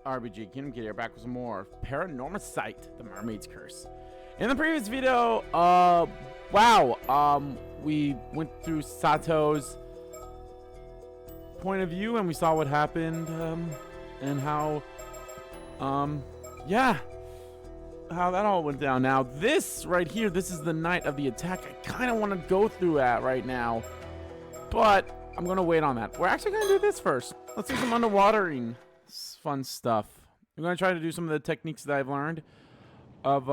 RBG Kingdom Kid here, back with some more Paranormasight The Mermaid's Curse. In the previous video, we went through Sato's point of view and we saw what happened, and how that all went down. Now, this right here, this is the night of the attack. I kind of want to go through that right now, but I'm going to wait on that. We're actually going to do this first. Let's do some underwatering fun stuff. I'm going to try to do some of the techniques that I've learned of,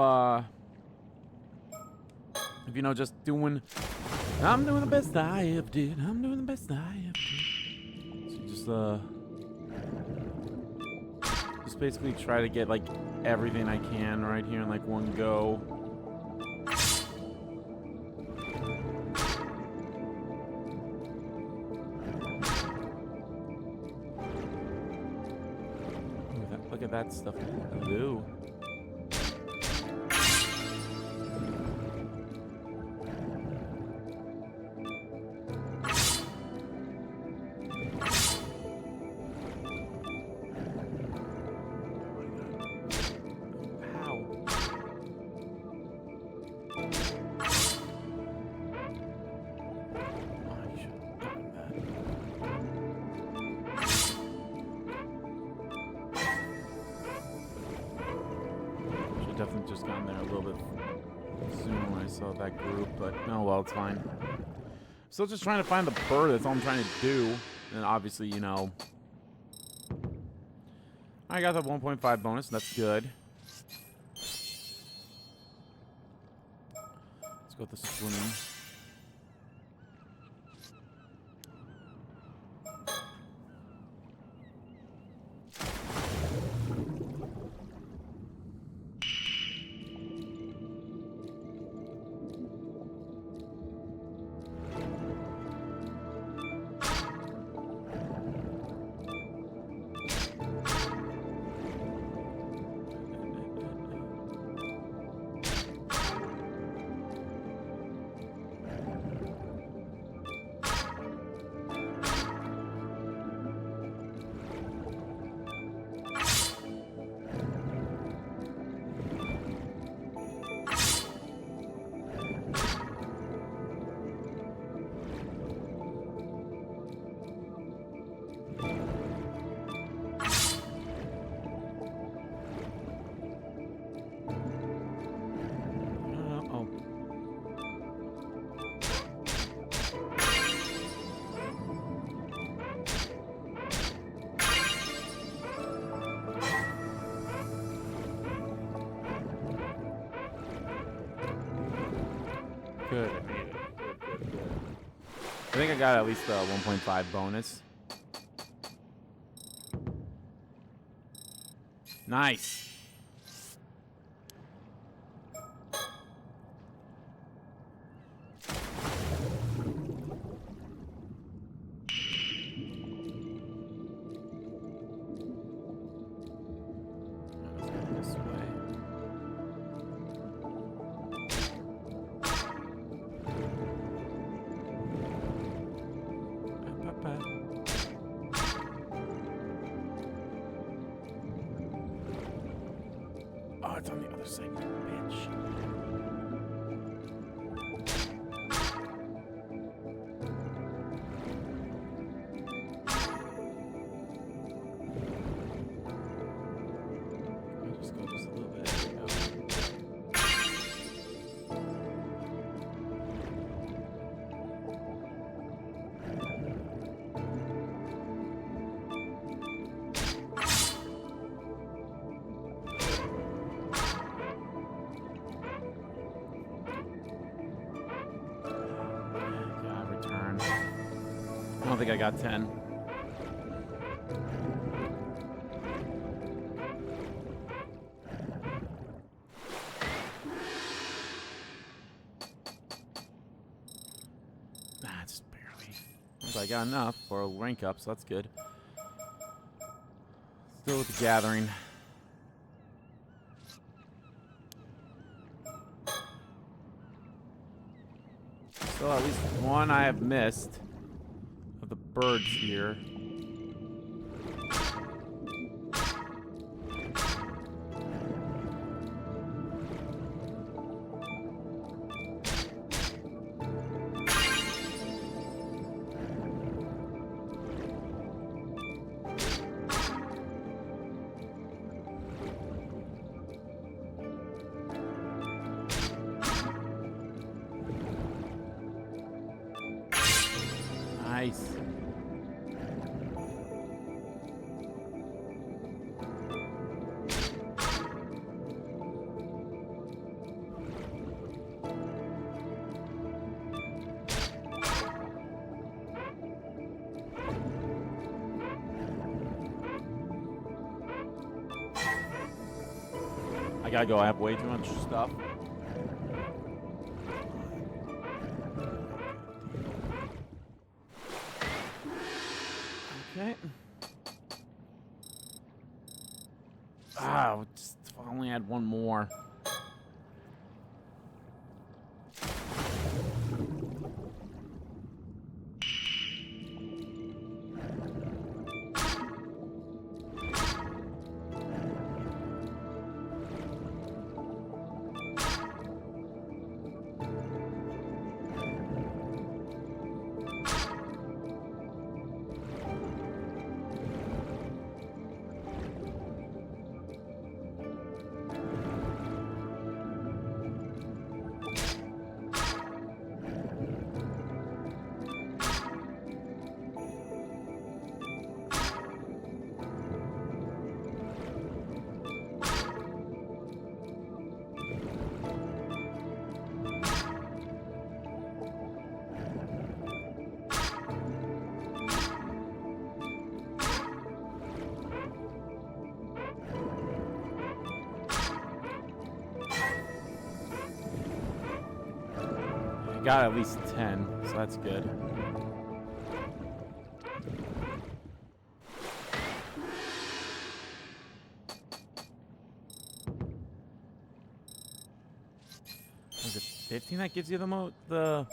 if you know, just doing, I'm doing the best I ever did. I'm doing the best I ever did. So just basically try to get, like, everything I can right here in, like, one go. Look at that stuff I can do. Definitely just gotten there a little bit sooner when I saw that group, but oh well, it's fine. Still just trying to find the bird, that's all I'm trying to do. And obviously, you know, I got the 1.5 bonus, that's good. Let's go with the swimming. Good, I made it. Good. I think I got at least the 1.5 bonus. Nice. This way. Oh, it's on the other side, bitch. I'll just go just a little bit. There we go. I don't think I got 10. Just barely. I got enough for a rank up, so that's good. Still with the gathering. Still at least one I have missed of the birds here. Nice. I gotta go. I have way too much stuff. Okay. Ah, just if I only had one more. Got at least 10, so that's good. Was it 15 that gives you the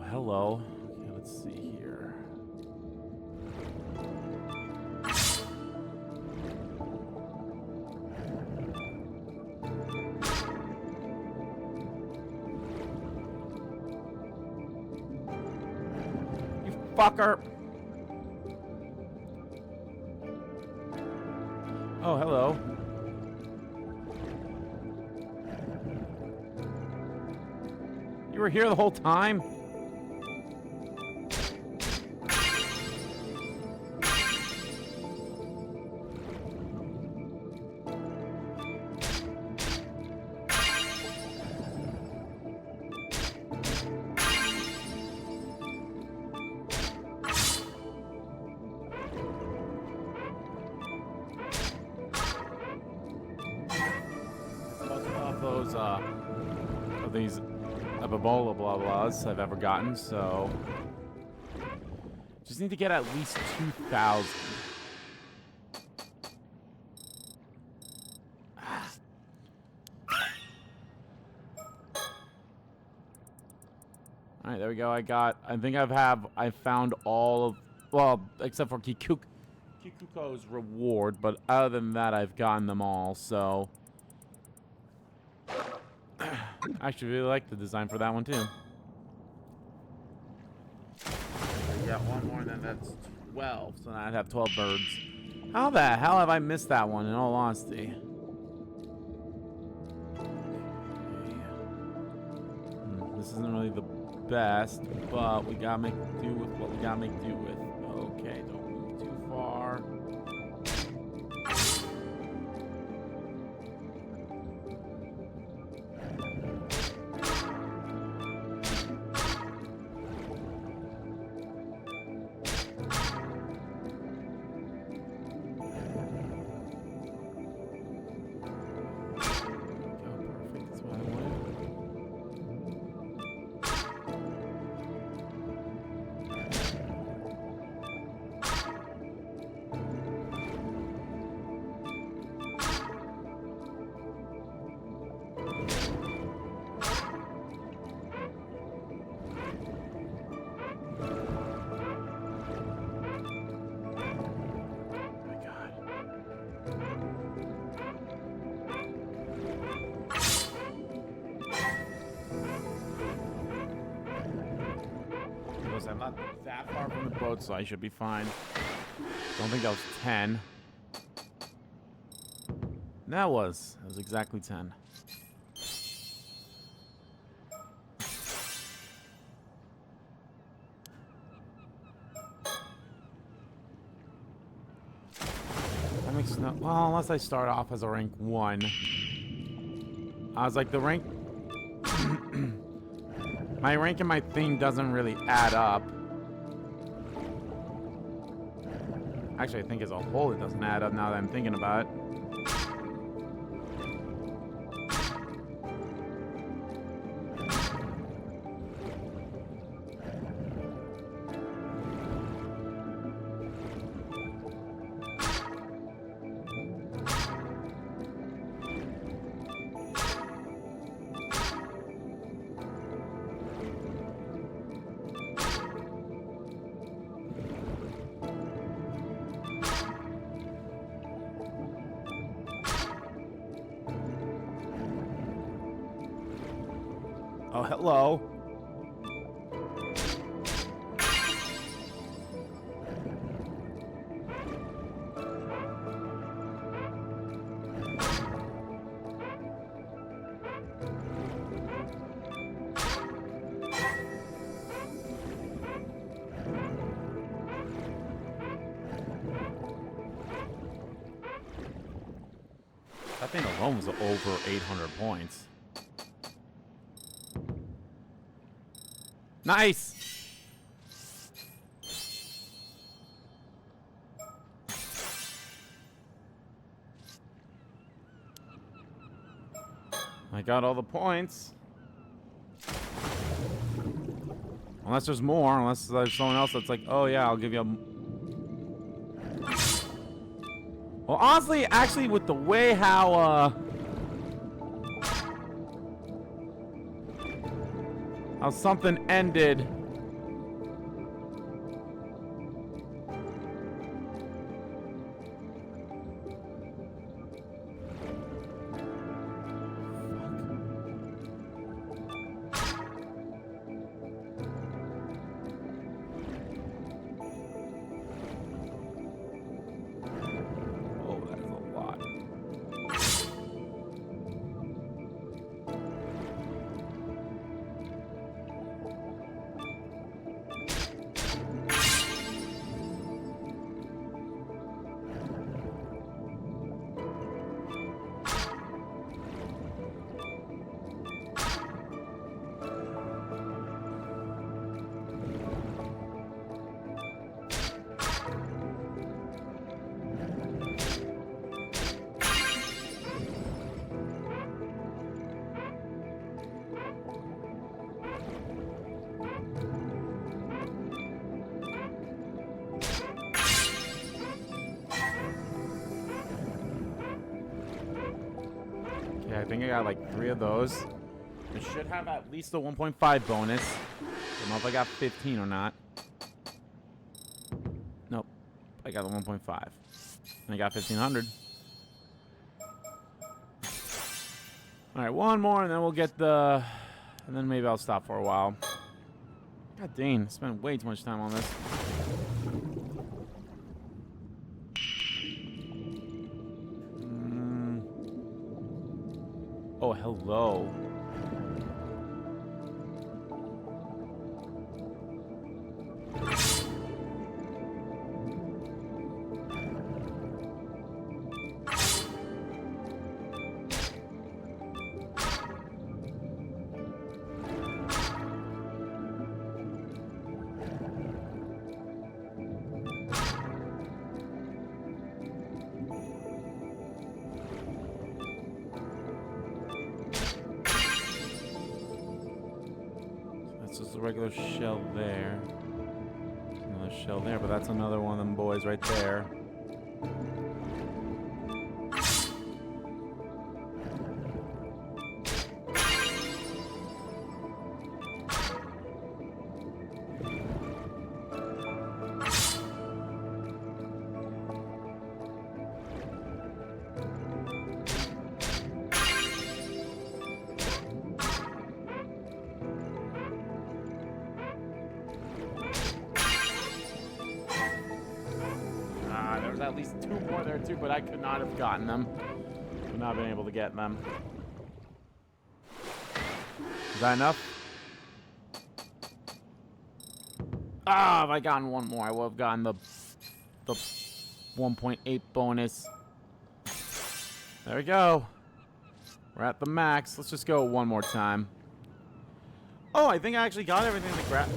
hello. Okay, let's see here. You fucker. Oh, hello. You were here the whole time? Of these Ebola blah blahs I've ever gotten, so just need to get at least 2,000. All right, there we go. I think I found all of, well, except for Kikuko's reward, but other than that, I've gotten them all, so. I actually really like the design for that one, too. I got one more, and then that's 12, so now I'd have 12 birds. How the hell have I missed that one, in all honesty? This isn't really the best, but we gotta make do with what we gotta make do with. Okay, don't move too far. Seriously, I'm not that far from the boat, so I should be fine. Don't think that was 10. That was exactly 10. That makes no... Well, unless I start off as a rank 1. I was like, the rank... my rank and my thing doesn't really add up. Actually, I think as a whole it doesn't add up now that I'm thinking about it. Oh, hello. That thing alone was over 800 points. Nice! I got all the points. Unless there's more, unless there's someone else that's like, oh yeah, I'll give you a... Well, honestly, actually, with the way how something ended. Oh, that is a lot. Okay, I think I got like 3 of those. I should have at least a 1.5 bonus. I don't know if I got 15 or not. Nope. I got the 1.5. I got 1,500. Alright, one more and then we'll get the... And then maybe I'll stop for a while. God dang, I spent way too much time on this. Oh, hello. That's just a regular shell there. Another shell there, but that's another one of them boys right there. was at least 2 more there too, but I could not have gotten them. Could not have been able to get them. Is that enough? Ah, if I gotten one more, I would have gotten the 1.8 bonus. There we go. We're at the max. Let's just go one more time. Oh, I think I actually got everything in the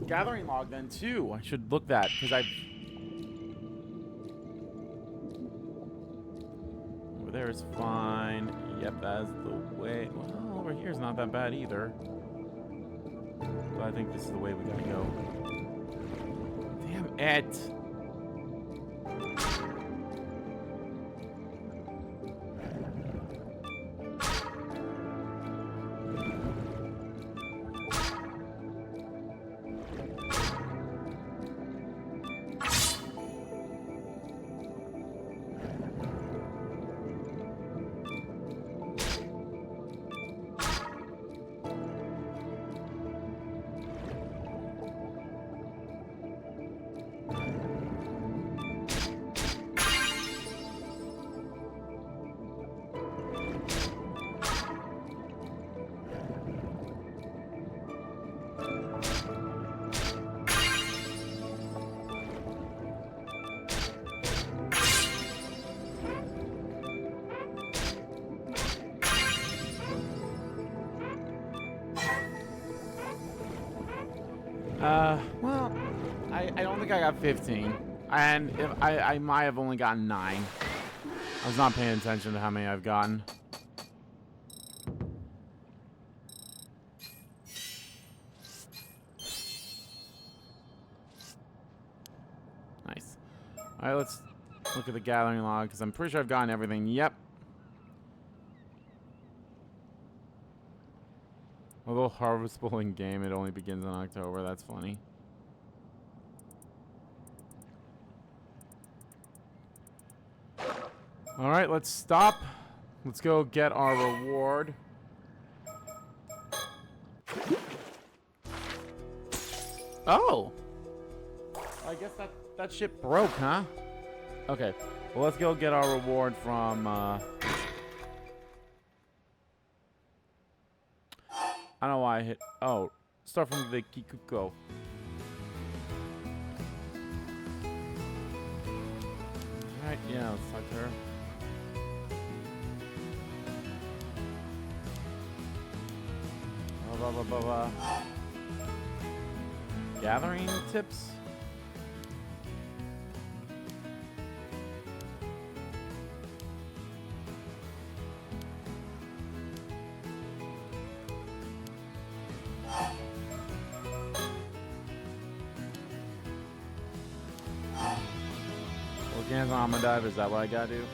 gathering log then too. I should look that because I. Over there is fine. Yep, that's the way. Well, over here is not that bad either. But I think this is the way we gotta go. Damn it. Well, I don't think I got 15. And if I might have only gotten 9. I was not paying attention to how many I've gotten. Nice. Alright, let's look at the gathering log, because I'm pretty sure I've gotten everything. Yep. Although harvestable in game, it only begins in October. That's funny. Alright, let's stop. Let's go get our reward. Oh! I guess that ship broke, huh? Okay. Well, let's go get our reward from, I don't know why I hit... Oh. Start from the Kikuko. Alright, yeah, let's talk to her. Blah, blah, blah, blah. Gathering tips? Hands on my dive, is that what I gotta do?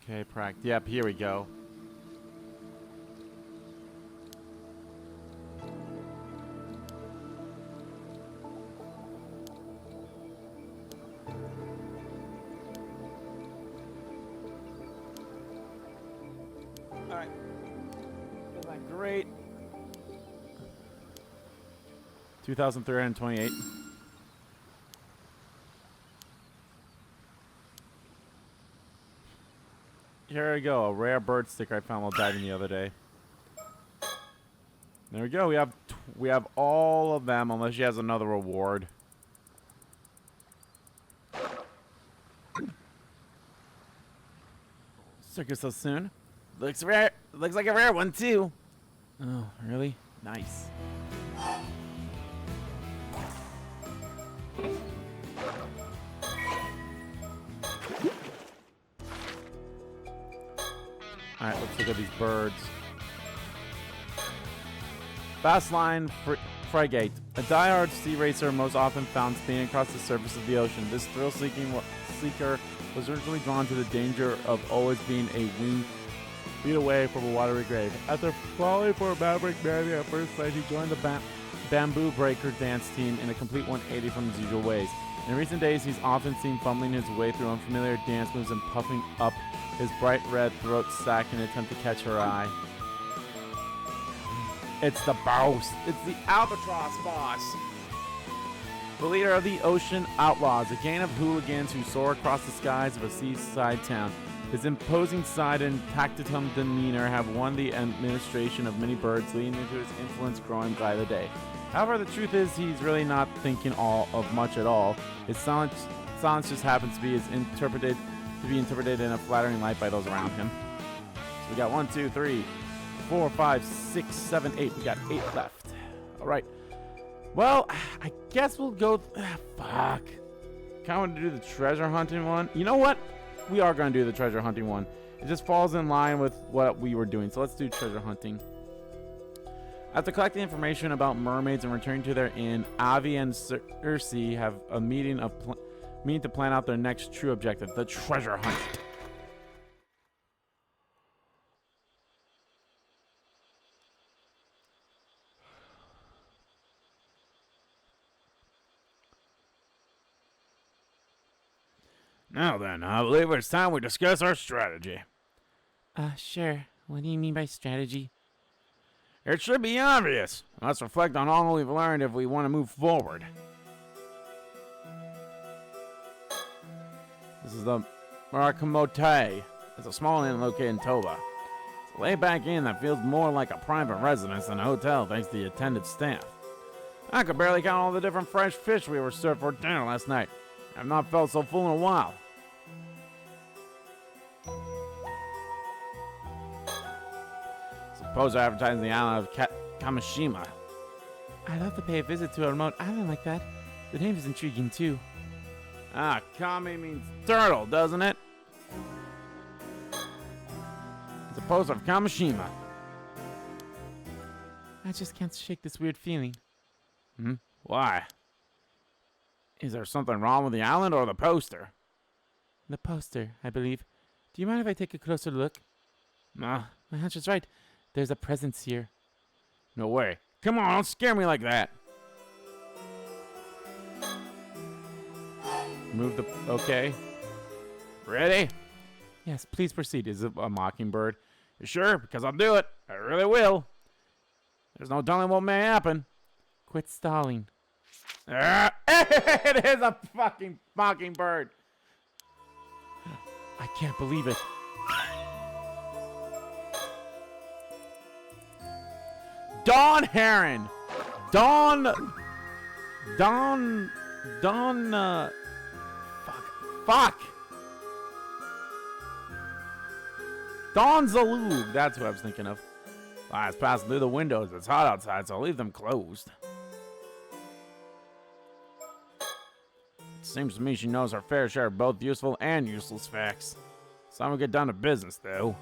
Okay, practice. Yep, here we go. Alright. Isn't that great? 2,328. Here we go, a rare bird sticker I found while diving the other day. There we go. We have all of them, unless she has another reward. Sticker so soon. Looks rare. Looks like a rare one too. Oh, really? Nice. Alright, let's look at these birds. Fast line frigate. A diehard sea racer most often found speeding across the surface of the ocean. This thrill-seeking seeker was originally drawn to the danger of always being a wing feet away from a watery grave. After falling for a maverick man at first sight, he joined the bamboo breaker dance team in a complete 180 from his usual ways. In recent days, he's often seen fumbling his way through unfamiliar dance moves and puffing up his bright red throat sack in an attempt to catch her eye. It's the boss. It's the Albatross boss. The leader of the Ocean Outlaws, a gang of hooligans who soar across the skies of a seaside town. His imposing side and tactical demeanor have won the administration of many birds, leading to his influence growing by the day. However, the truth is he's really not thinking of much at all. His silence just happens to be interpreted in a flattering light by those around him. So we got 1, 2, 3, 4, 5, 6, 7, 8. We got 8 left. All right. Well, I guess we'll go. Fuck. Kind of want to do the treasure hunting one. You know what? We are going to do the treasure hunting one. It just falls in line with what we were doing. So let's do treasure hunting. After collecting information about mermaids and returning to their inn, Avi and Circe have a meeting to plan out their next true objective, the treasure hunt. Now then, I believe it's time we discuss our strategy. Sure. What do you mean by strategy? It should be obvious. Let's reflect on all we've learned if we want to move forward. This is the Marakumote. It's a small inn located in Toba. It's a laid-back inn that feels more like a private residence than a hotel thanks to the attendant staff. I could barely count all the different fresh fish we were served for dinner last night. I've not felt so full in a while. Suppose they're advertising the island of Kameshima. I'd love to pay a visit to a remote island like that. The name is intriguing too. Ah, Kami means turtle, doesn't it? It's a poster of Kameshima. I just can't shake this weird feeling. Why? Is there something wrong with the island or the poster? The poster, I believe. Do you mind if I take a closer look? Nah. My hunch is right. There's a presence here. No way. Come on, don't scare me like that. Move the... Okay. Ready? Yes, please proceed. Is it a mockingbird? You sure? Because I'll do it. I really will. There's no telling what may happen. Quit stalling. It is a fucking mockingbird. I can't believe it. Dawn Heron. Fuck. Dawn Zalug. That's what I was thinking of. Lights passing through the windows. It's hot outside, so I'll leave them closed. Seems to me she knows her fair share of both useful and useless facts. It's time we get down to business, though.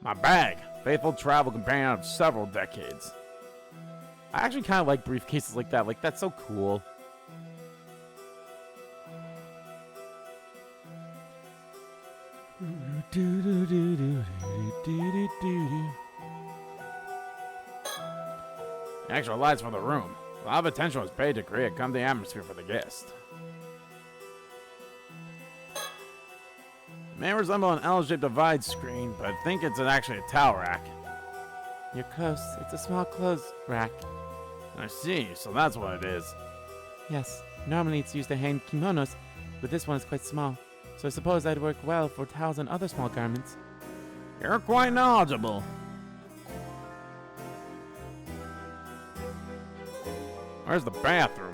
My bag. Faithful travel companion of several decades. I actually kind of like briefcases like that. Like, that's so cool. Extra lights for the room. A lot of attention was paid to create a comfy atmosphere for the guest. It may resemble an L-shaped divide screen, but I think it's actually a towel rack. You're close. It's a small clothes rack. I see, so that's what it is. Yes, normally it's used to hang kimonos, but this one is quite small, so I suppose that'd work well for towels and other small garments. You're quite knowledgeable. Where's the bathroom?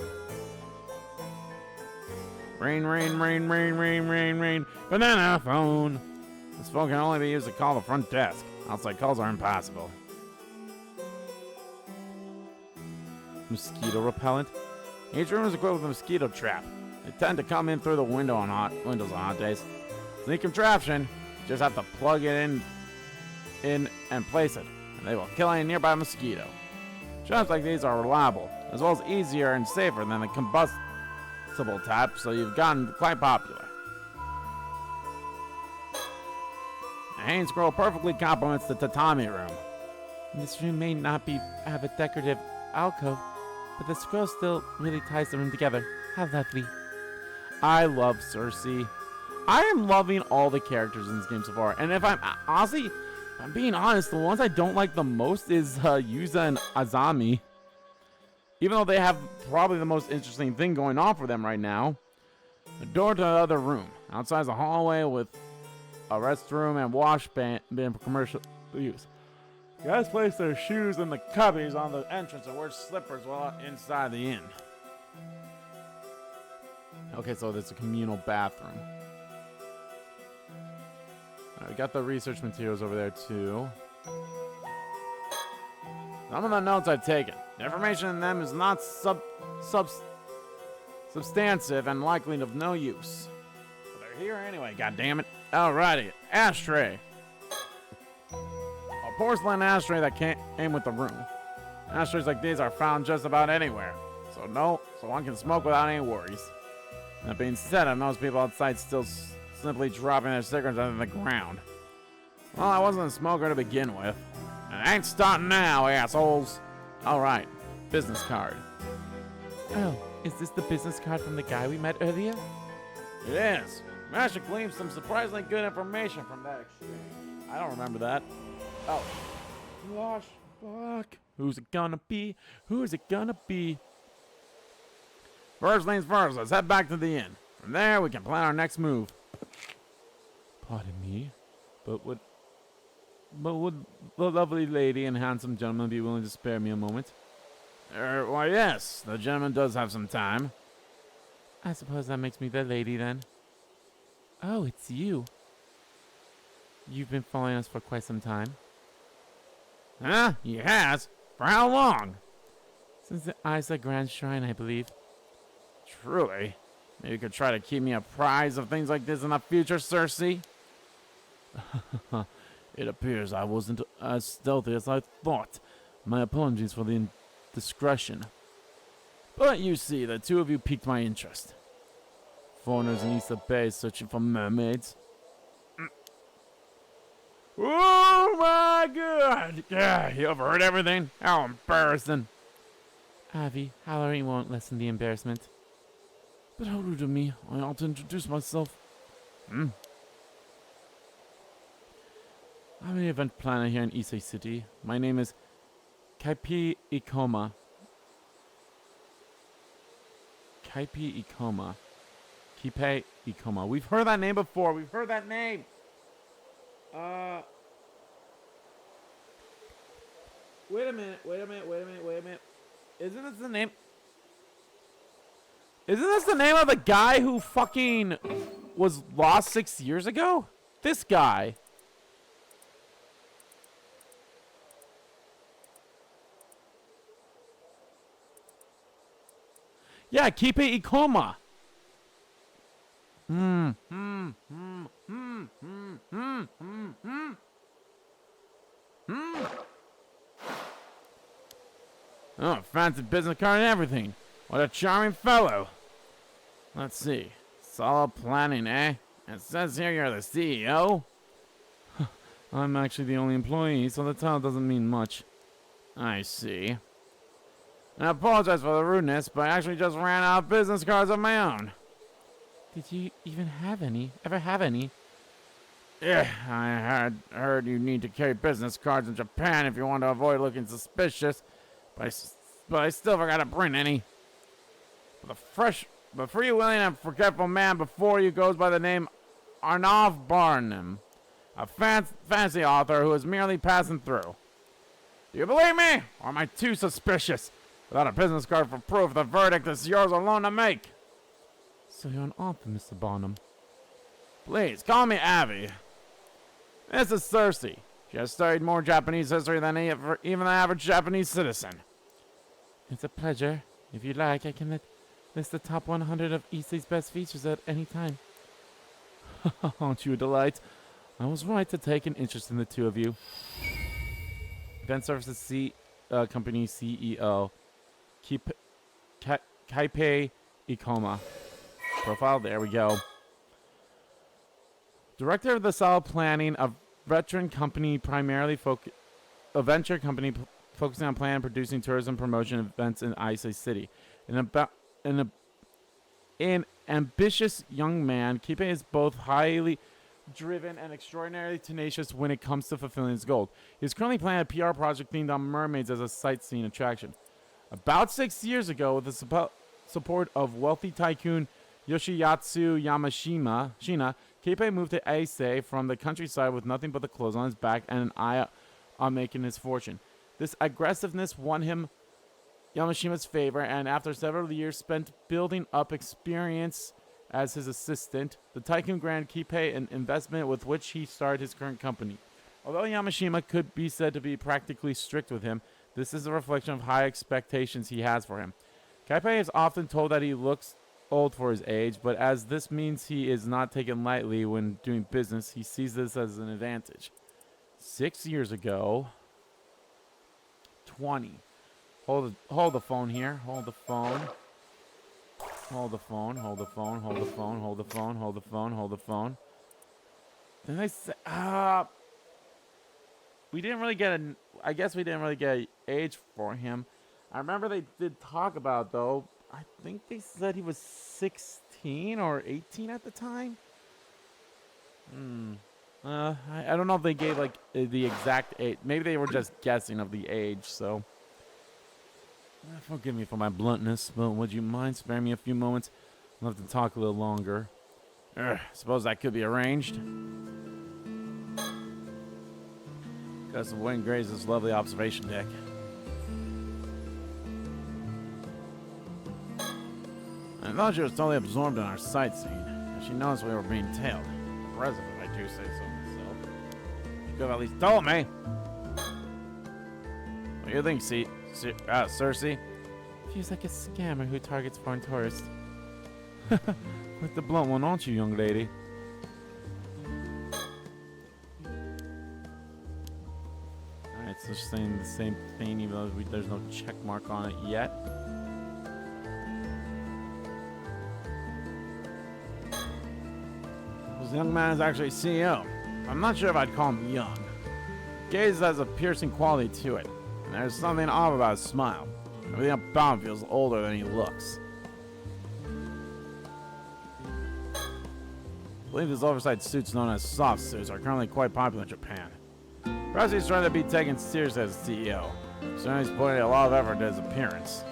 Rain, rain, rain, rain, rain, rain, rain. Banana phone. This phone can only be used to call the front desk. Outside calls are impossible. Mosquito repellent. Each room is equipped with a mosquito trap. They tend to come in through the windows on hot days. It's a neat contraption. You just have to plug it in and place it, and they will kill any nearby mosquito. Traps like these are reliable, as well as easier and safer than the combustible type, so you've gotten quite popular. The hanging scroll perfectly complements the tatami room. This room may not have a decorative alcove, but the scroll still really ties the room together. How lovely. I love Cersei. I am loving all the characters in this game so far. And if I'm honestly, if I'm being honest, the ones I don't like the most is Yuza and Azami. Even though they have probably the most interesting thing going on for them right now. The door to the other room. Outside is a hallway with a restroom and wash bin for commercial use. Guys place their shoes in the cubbies on the entrance and wear slippers while inside the inn. Okay, so there's a communal bathroom. Alright, we got the research materials over there too. Some of the notes I've taken. The information in them is not substantive and likely of no use. But they're here anyway, goddammit. Alrighty, ashtray. A porcelain ashtray that came with the room. Ashtrays like these are found just about anywhere. So one can smoke without any worries. That being said, I've noticed people outside still simply dropping their cigarettes onto the ground. Well, I wasn't a smoker to begin with. And I ain't starting now, assholes. Alright, business card. Oh, is this the business card from the guy we met earlier? It is. Master gleaned some surprisingly good information from that exchange. I don't remember that. Oh. Gosh, fuck. Who's it gonna be? Who's it gonna be? First things first, let's head back to the inn. From there, we can plan our next move. Pardon me, but would the lovely lady and handsome gentleman be willing to spare me a moment? Why, yes. The gentleman does have some time. I suppose that makes me the lady then. Oh, it's you. You've been following us for quite some time. Huh? He has? For how long? Since the Isa Grand Shrine, I believe. Truly. Maybe you could try to keep me apprised of things like this in the future, Cersei? It appears I wasn't as stealthy as I thought. My apologies for the indiscretion. But you see, the two of you piqued my interest. Foreigners in Issa Bay searching for mermaids. Oh my god! Yeah, you ever heard everything? How embarrassing. Avi, Hallory won't lessen the embarrassment. But how rude of me. I ought to introduce myself. I'm an event planner here in Issei City. My name is Kaipi Ikoma. Kaipi Ikoma. Kipe Ikoma. We've heard that name before. We've heard that name. Wait a minute. Isn't this the name? Isn't this the name of the guy who fucking was lost 6 years ago? This guy. Yeah, Kipe Ikoma. Oh, fancy business card and everything. What a charming fellow. Let's see. Solid planning, eh? It says here you're the CEO. I'm actually the only employee, so the title doesn't mean much. I see. I apologize for the rudeness, but I actually just ran out of business cards of my own. Did you even have any? Ever have any? Yeah, I had heard you need to carry business cards in Japan if you want to avoid looking suspicious, but I still forgot to print any. The free, willing, and forgetful man before you goes by the name Arnav Barnum, a fancy author who is merely passing through. Do you believe me, or am I too suspicious? Without a business card for proof, the verdict is yours alone to make. So you're an author, Mr. Barnum. Please, call me Avi. This is Cersei. She has studied more Japanese history than even the average Japanese citizen. It's a pleasure. If you like, I can list the top 100 of Issei's best features at any time. Aren't you a delight? I was right to take an interest in the two of you. Event Services Company CEO. Kaipe Ikoma. Profile, there we go. Director of the solid planning of veteran company focusing on planning and producing tourism promotion events in Ice City. An ambitious young man, Kipe is both highly driven and extraordinarily tenacious when it comes to fulfilling his goal. He is currently planning a PR project themed on mermaids as a sightseeing attraction. About 6 years ago, with the support of wealthy tycoon Yoshiyatsu Yamashina, Kipe moved to Aise from the countryside with nothing but the clothes on his back and an eye on making his fortune. This aggressiveness won him Yamashima's favor, and after several years spent building up experience as his assistant, the tycoon granted Kipe an investment with which he started his current company. Although Yamashima could be said to be practically strict with him, this is a reflection of high expectations he has for him. Kipe is often told that he looks old for his age, but as this means he is not taken lightly when doing business, he sees this as an advantage. 6 years ago, 20. Hold the phone here. Hold the phone. Hold the phone. Hold the phone. Hold the phone. Hold the phone. Hold the phone. Hold the phone. Then I say, we didn't really get I guess we didn't really get an age for him. I remember they did talk about, though, I think they said he was 16 or 18 at the time. I don't know if they gave, like, the exact age. Maybe they were just guessing of the age, so. Forgive me for my bluntness, but would you mind sparing me a few moments? I'll have to talk a little longer. Suppose that could be arranged. Because the wind grazes this lovely observation deck. I thought she was totally absorbed in our sightseeing. She noticed we were being tailed. Impressive, if I do say so myself. She could have at least told me. What do you think, Cersei? Feels like a scammer who targets foreign tourists. Quite the blunt one, aren't you, young lady? Alright, so she's saying the same thing, even though there's no check mark on it yet. This young man is actually CEO. I'm not sure if I'd call him young. Gaze has a piercing quality to it. And there's something off about his smile. Everything about him feels older than he looks. I believe his oversized suits known as soft suits are currently quite popular in Japan. Perhaps he's trying to be taken seriously as CEO. So he's putting a lot of effort into his appearance.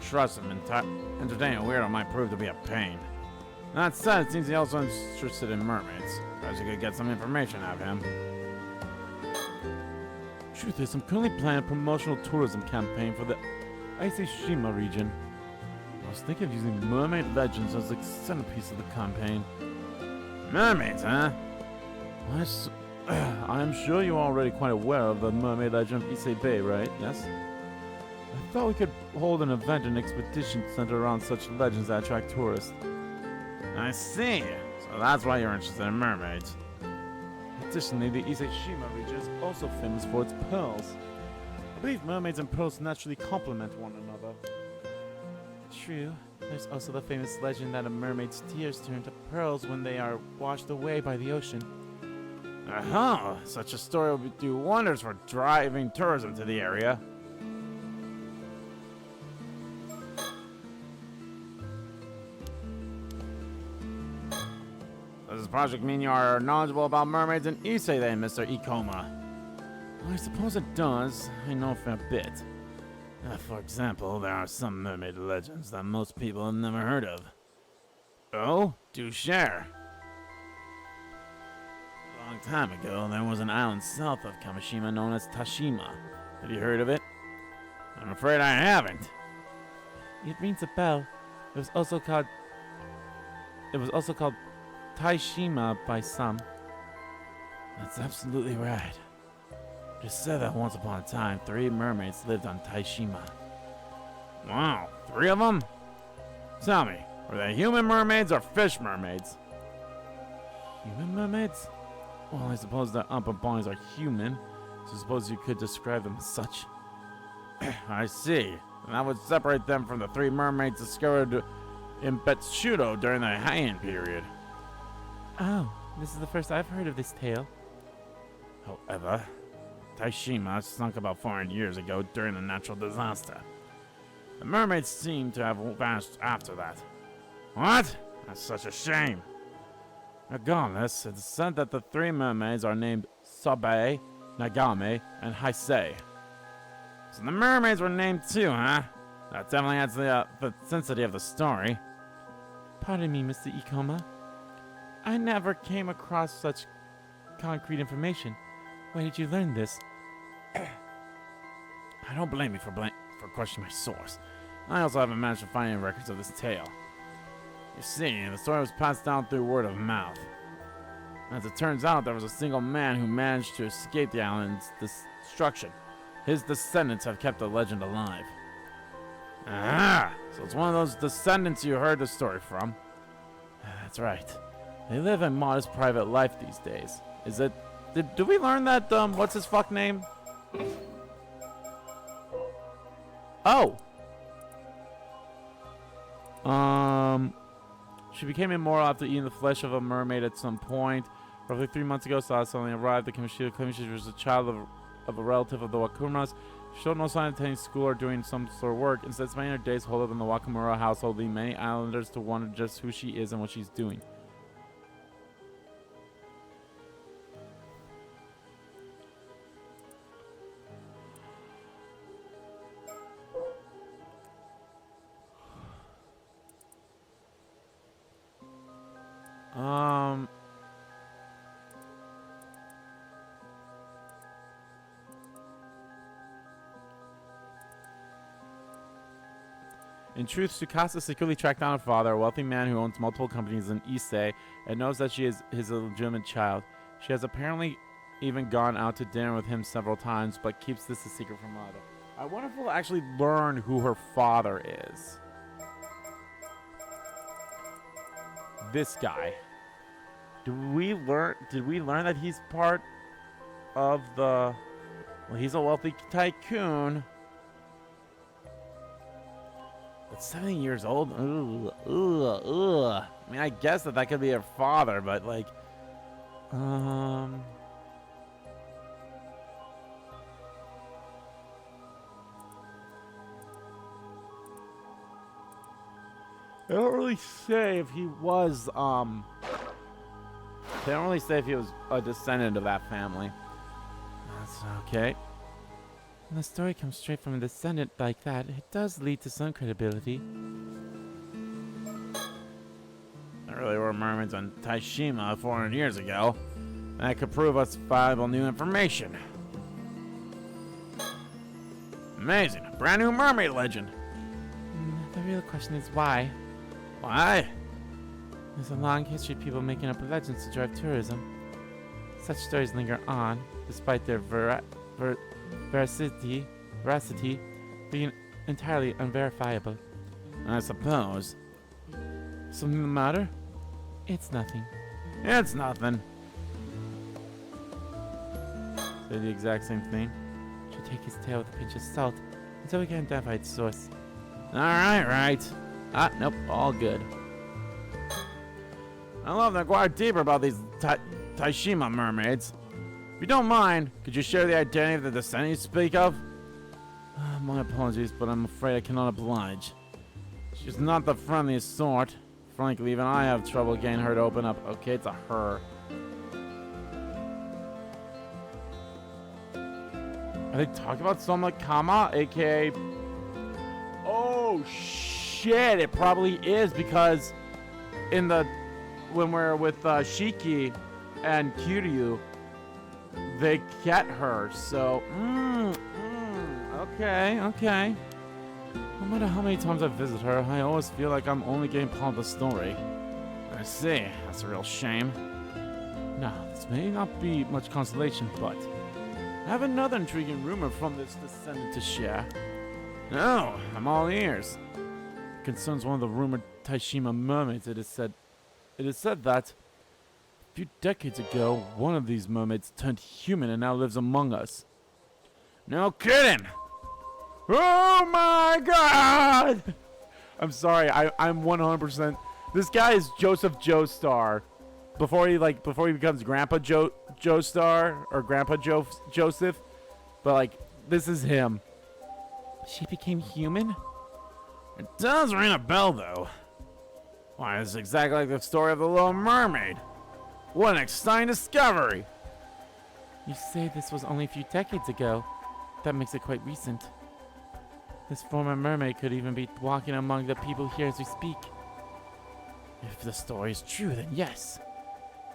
Trust him, entertaining a weirdo might prove to be a pain. That said, it seems he's also interested in mermaids. Perhaps you could get some information out of him. Truth is, I'm currently planning a promotional tourism campaign for the Taishima region. I was thinking of using mermaid legends as the centerpiece of the campaign. Mermaids, huh? I'm sure you're already quite aware of the mermaid legend of Ise Bay, right? Yes? I thought we could hold an event and expedition centered around such legends that attract tourists. I see. So that's why you're interested in mermaids. Additionally, the Iseshima region is also famous for its pearls. I believe mermaids and pearls naturally complement one another. True. There's also the famous legend that a mermaid's tears turn to pearls when they are washed away by the ocean. Such a story would do wonders for driving tourism to the area. Does this project mean you are knowledgeable about mermaids in Ise then, Mr. Ikoma? Well, I suppose it does. I know a fair bit. For example, there are some mermaid legends that most people have never heard of. Oh? Do share. A long time ago, there was an island south of Kameshima known as Taishima. Have you heard of it? I'm afraid I haven't. It rings a bell. It was also called Taishima by some. That's absolutely right. It is said that once upon a time, 3 mermaids lived on Taishima. Wow, 3 of them? Tell me, were they human mermaids or fish mermaids? Human mermaids? Well, I suppose the upper bodies are human, so I suppose you could describe them as such. I see. And that would separate them from the 3 mermaids discovered in Betsudo during the Heian period. Oh, this is the first I've heard of this tale. However, Taishima sunk about 400 years ago during a natural disaster. The mermaids seem to have vanished after that. What? That's such a shame. Regardless, it's said that the 3 mermaids are named Sabe, Nagame, and Heisei. So the mermaids were named too, huh? That definitely adds the intensity of the story. Pardon me, Mr. Ikoma. I never came across such concrete information. Where did you learn this? I don't blame you for questioning my source. I also haven't managed to find any records of this tale. You see, the story was passed down through word of mouth. As it turns out, there was a single man who managed to escape the island's destruction. His descendants have kept the legend alive. Ah, so it's one of those descendants you heard the story from. That's right. They live a modest private life these days. Is it... Did we learn that, what's his fuck name? Oh! She became immoral after eating the flesh of a mermaid at some point. Roughly 3 months ago, Sada suddenly arrived. The Kameshima was a child of a relative of the Wakuras. She showed no sign of attending school or doing some sort of work. Instead, spending her days holed up in the Wakamura household, leading many islanders to wonder just who she is and what she's doing. In truth, Tsukasa secretly tracked down her father, a wealthy man who owns multiple companies in Issei, and knows that she is his illegitimate child. She has apparently even gone out to dinner with him several times, but keeps this a secret from Ada. I wonder if we'll actually learn who her father is. This guy. Did we learn that he's part of the... Well, he's a wealthy tycoon. But 70 years old? Ugh. I mean, I guess that could be her father, but like... They don't really say if he was, They don't really say if he was a descendant of that family. That's okay. When the story comes straight from a descendant like that, it does lead to some credibility. There really were mermaids on Taishima 400 years ago. That could prove us valuable new information. Amazing. A brand new mermaid legend. The real question is why? Why? There's a long history of people making up legends to drive tourism. Such stories linger on, despite their veracity being entirely unverifiable. I suppose. Something the matter? It's nothing. It's nothing. Say the exact same thing. Should take his tale with a pinch of salt until we can identify its source. Alright, right. Ah, nope, all good. I love to inquire deeper about these Taishima mermaids. If you don't mind, could you share the identity of the descendant you speak of? My apologies, but I'm afraid I cannot oblige. She's not the friendliest sort. Frankly, even I have trouble getting her to open up. Okay, it's a her. Are they talking about Soma Kama, aka... Oh, shit, it probably is, because in the... when we're with Shiki and Kiryu, they get her, so... Okay. No matter how many times I visit her, I always feel like I'm only getting part of the story. I see. That's a real shame. Now, this may not be much consolation, but I have another intriguing rumor from this descendant to share. No, I'm all ears. It concerns one of the rumored Taishima mermaids. It is said that a few decades ago, one of these mermaids turned human and now lives among us. No kidding! Oh my god! I'm sorry, I'm 100%. This guy is Joseph Joestar before he becomes Grandpa Joestar or Grandpa Joseph. But like, this is him. She became human? It does ring a bell, though. Why, it's exactly like the story of the Little Mermaid. What an exciting discovery! You say this was only a few decades ago. That makes it quite recent. This former mermaid could even be walking among the people here as we speak. If the story is true, then yes.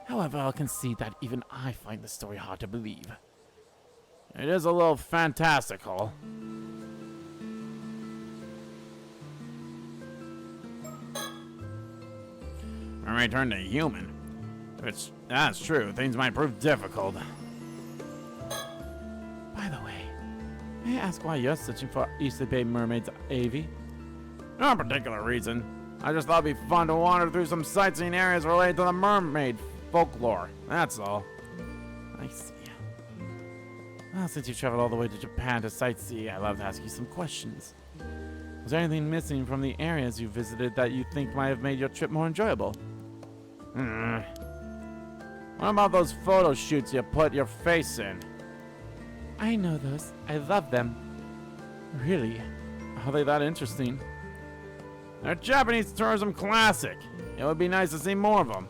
However, I'll concede that even I find the story hard to believe. It is a little fantastical. Mermaid turned to human. If that's true, things might prove difficult. By the way, may I ask why you're searching for Easter Bay mermaids, Avi? No particular reason. I just thought it'd be fun to wander through some sightseeing areas related to the mermaid folklore. That's all. I see. Well, since you traveled all the way to Japan to sightsee, I'd love to ask you some questions. Was there anything missing from the areas you visited that you think might have made your trip more enjoyable? What about those photo shoots you put your face in? I know those. I love them. Really? Are they that interesting? They're Japanese tourism classic. It would be nice to see more of them.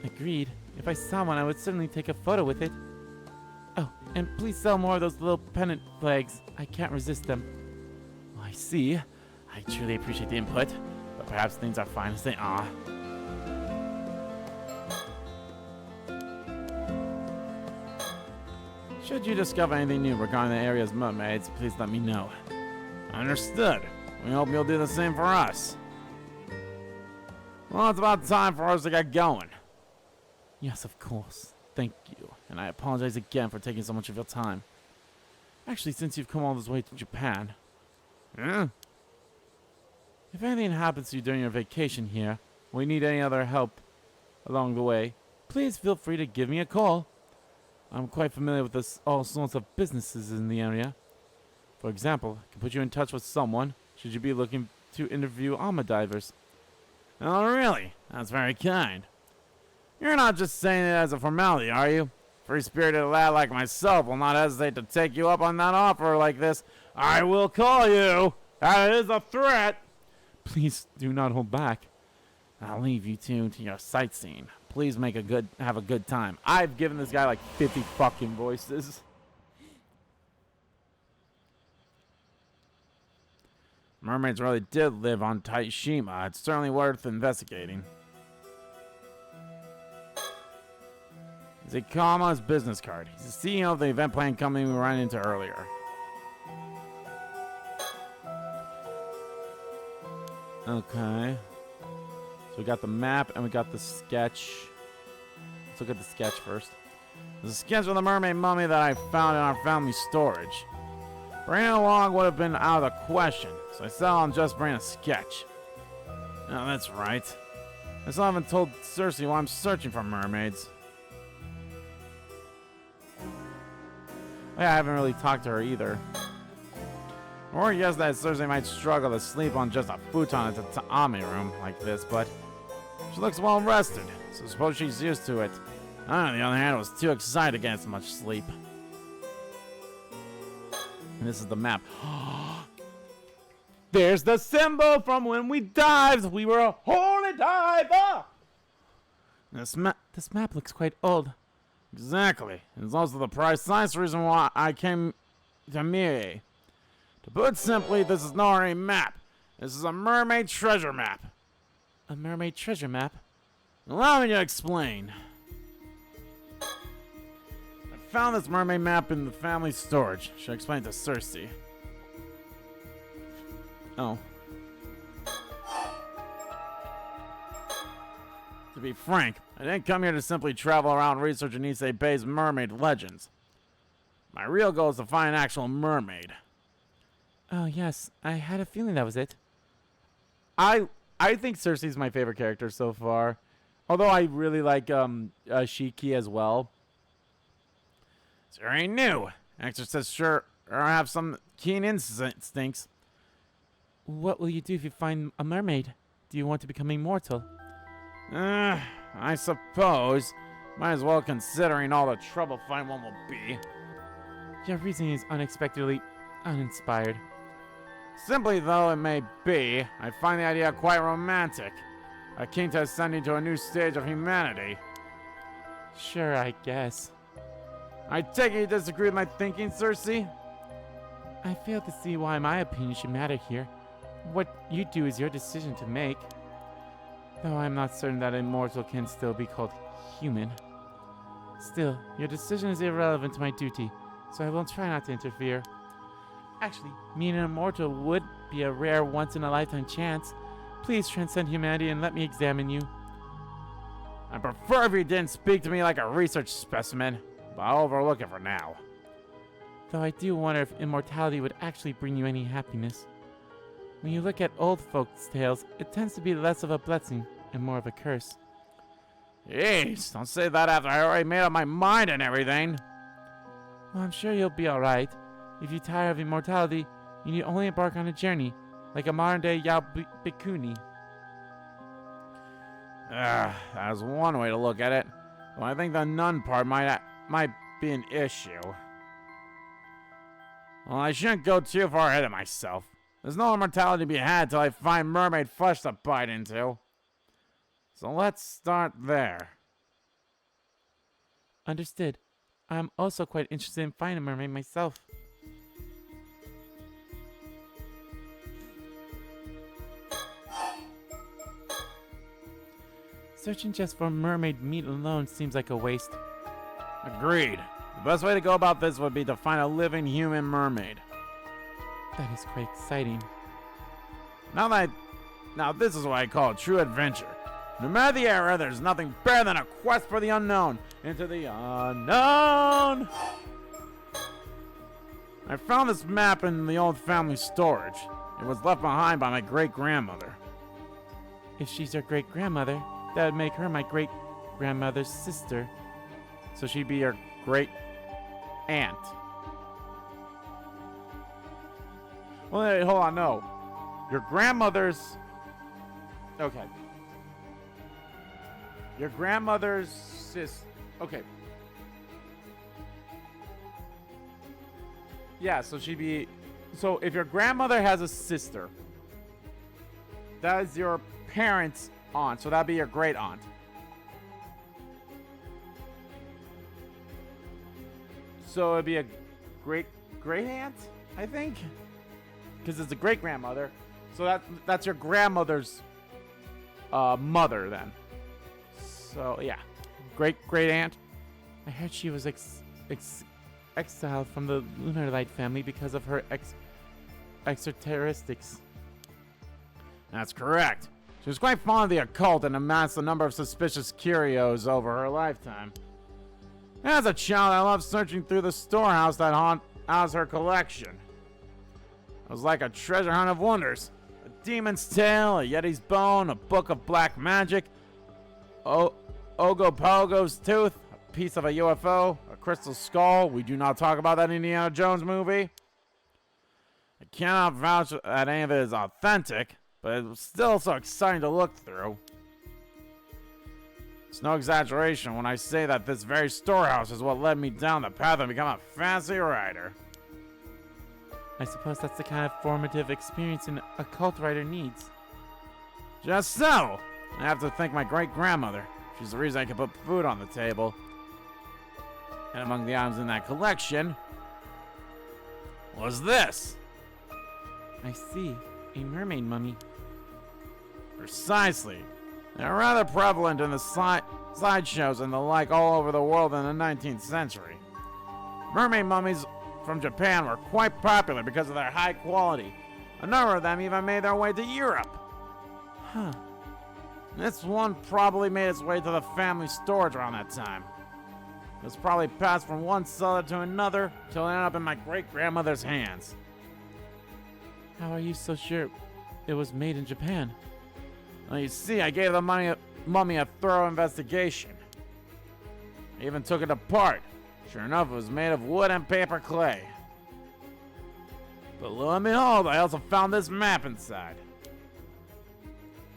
Agreed. If I saw one, I would certainly take a photo with it. Oh, and please sell more of those little pennant flags. I can't resist them. Well, I see. I truly appreciate the input, but perhaps things are fine as they are. Should you discover anything new regarding the area's mermaids, please let me know. Understood. We hope you'll do the same for us. Well, it's about time for us to get going. Yes, of course. Thank you. And I apologize again for taking so much of your time. Actually, since you've come all this way to Japan, Yeah? if anything happens to you during your vacation here, or you need any other help along the way, please feel free to give me a call. I'm quite familiar with all sorts of businesses in the area. For example, I can put you in touch with someone should you be looking to interview armor divers. Oh, really? That's very kind. You're not just saying it as a formality, are you? Free-spirited lad like myself will not hesitate to take you up on that offer like this. I will call you. That is a threat. Please do not hold back. I'll leave you two to your sightseeing. Please have a good time. I've given this guy like 50 fucking voices. Mermaids really did live on Taishima. It's certainly worth investigating. Zakama's business card. He's the CEO of the event planning company we ran into earlier. Okay. So we got the map and we got the sketch. Let's look at the sketch first. There's a sketch of the mermaid mummy that I found in our family storage. Bringing it along would have been out of the question, so I said I'll just bring a sketch. Oh, that's right. I still haven't told Cersei why I'm searching for mermaids. Oh, yeah, I haven't really talked to her either. Or guess that Cersei might struggle to sleep on just a futon at the Ta'ami room like this, but she looks well rested, so suppose she's used to it. I, on the other hand, was too excited to get much sleep. And this is the map. There's the symbol from when we dived. We were a holy diver. This map looks quite old. Exactly. It's also the precise reason why I came to Mie. To put simply, this is not a map. This is a mermaid treasure map. A mermaid treasure map? Allow me to explain. I found this mermaid map in the family storage. Should explain it to Cersei. Oh. To be frank, I didn't come here to simply travel around researching Issei Bay's mermaid legends. My real goal is to find an actual mermaid. Oh, yes. I had a feeling that was it. I think Cersei's my favorite character so far. Although I really like Shiki as well. It's very new. Exorcists sure have some keen instincts. What will you do if you find a mermaid? Do you want to become immortal? I suppose. Might as well considering all the trouble finding one will be. Your reasoning is unexpectedly uninspired. Simply though it may be, I find the idea quite romantic. Akin to ascending to a new stage of humanity. Sure, I guess. I take it you disagree with my thinking, Cersei? I fail to see why my opinion should matter here. What you do is your decision to make. Though I'm not certain that a mortal can still be called human. Still, your decision is irrelevant to my duty, so I will try not to interfere. Actually, being an immortal would be a rare once-in-a-lifetime chance. Please transcend humanity and let me examine you. I prefer if you didn't speak to me like a research specimen, but I'll overlook it for now. Though I do wonder if immortality would actually bring you any happiness. When you look at old folks' tales, it tends to be less of a blessing and more of a curse. Jeez, don't say that after I already made up my mind and everything. Well, I'm sure you'll be alright. If you tire of immortality, you need only embark on a journey, like a modern-day Bikuni. That's one way to look at it. Well, I think the nun part might be an issue. Well, I shouldn't go too far ahead of myself. There's no immortality to be had till I find mermaid flesh to bite into. So let's start there. Understood. I'm also quite interested in finding a mermaid myself. Searching just for mermaid meat alone seems like a waste. Agreed. The best way to go about this would be to find a living human mermaid. That is quite exciting. Now this is what I call a true adventure. No matter the era, there's nothing better than a quest for the unknown. Into the unknown! I found this map in the old family storage. It was left behind by my great-grandmother. If she's your great-grandmother, that would make her my great-grandmother's sister. So she'd be your great-aunt. Well, wait, hold on, no. Your grandmother's... Okay. Your grandmother's Okay. Yeah, so she'd be... So if your grandmother has a sister, that is your parents' aunt. So that'd be your great-aunt. So it'd be a great-aunt, I think? Because it's a great-grandmother. So that's your grandmother's mother, then. So, yeah. Great-aunt. I heard she was exiled from the Lunar Light family because of her extraterrestrics. That's correct. She was quite fond of the occult and amassed a number of suspicious curios over her lifetime. As a child, I loved searching through the storehouse that housed her collection. It was like a treasure hunt of wonders. A demon's tail, a yeti's bone, a book of black magic, Ogopogo's tooth, a piece of a UFO, a crystal skull. We do not talk about that Indiana Jones movie. I cannot vouch that any of it is authentic, but it was still so exciting to look through. It's no exaggeration when I say that this very storehouse is what led me down the path to become a fancy writer. I suppose that's the kind of formative experience an occult writer needs. Just so! I have to thank my great-grandmother. She's the reason I could put food on the table. And among the items in that collection was this. I see. A mermaid mummy. Precisely. They're rather prevalent in the sideshows and the like all over the world in the 19th century. Mermaid mummies from Japan were quite popular because of their high quality. A number of them even made their way to Europe. Huh. This one probably made its way to the family storage around that time. It was probably passed from one seller to another till it ended up in my great-grandmother's hands. How are you so sure it was made in Japan? Well, you see, I gave the mummy a thorough investigation. I even took it apart. Sure enough, it was made of wood and paper clay. But lo and behold, I also found this map inside.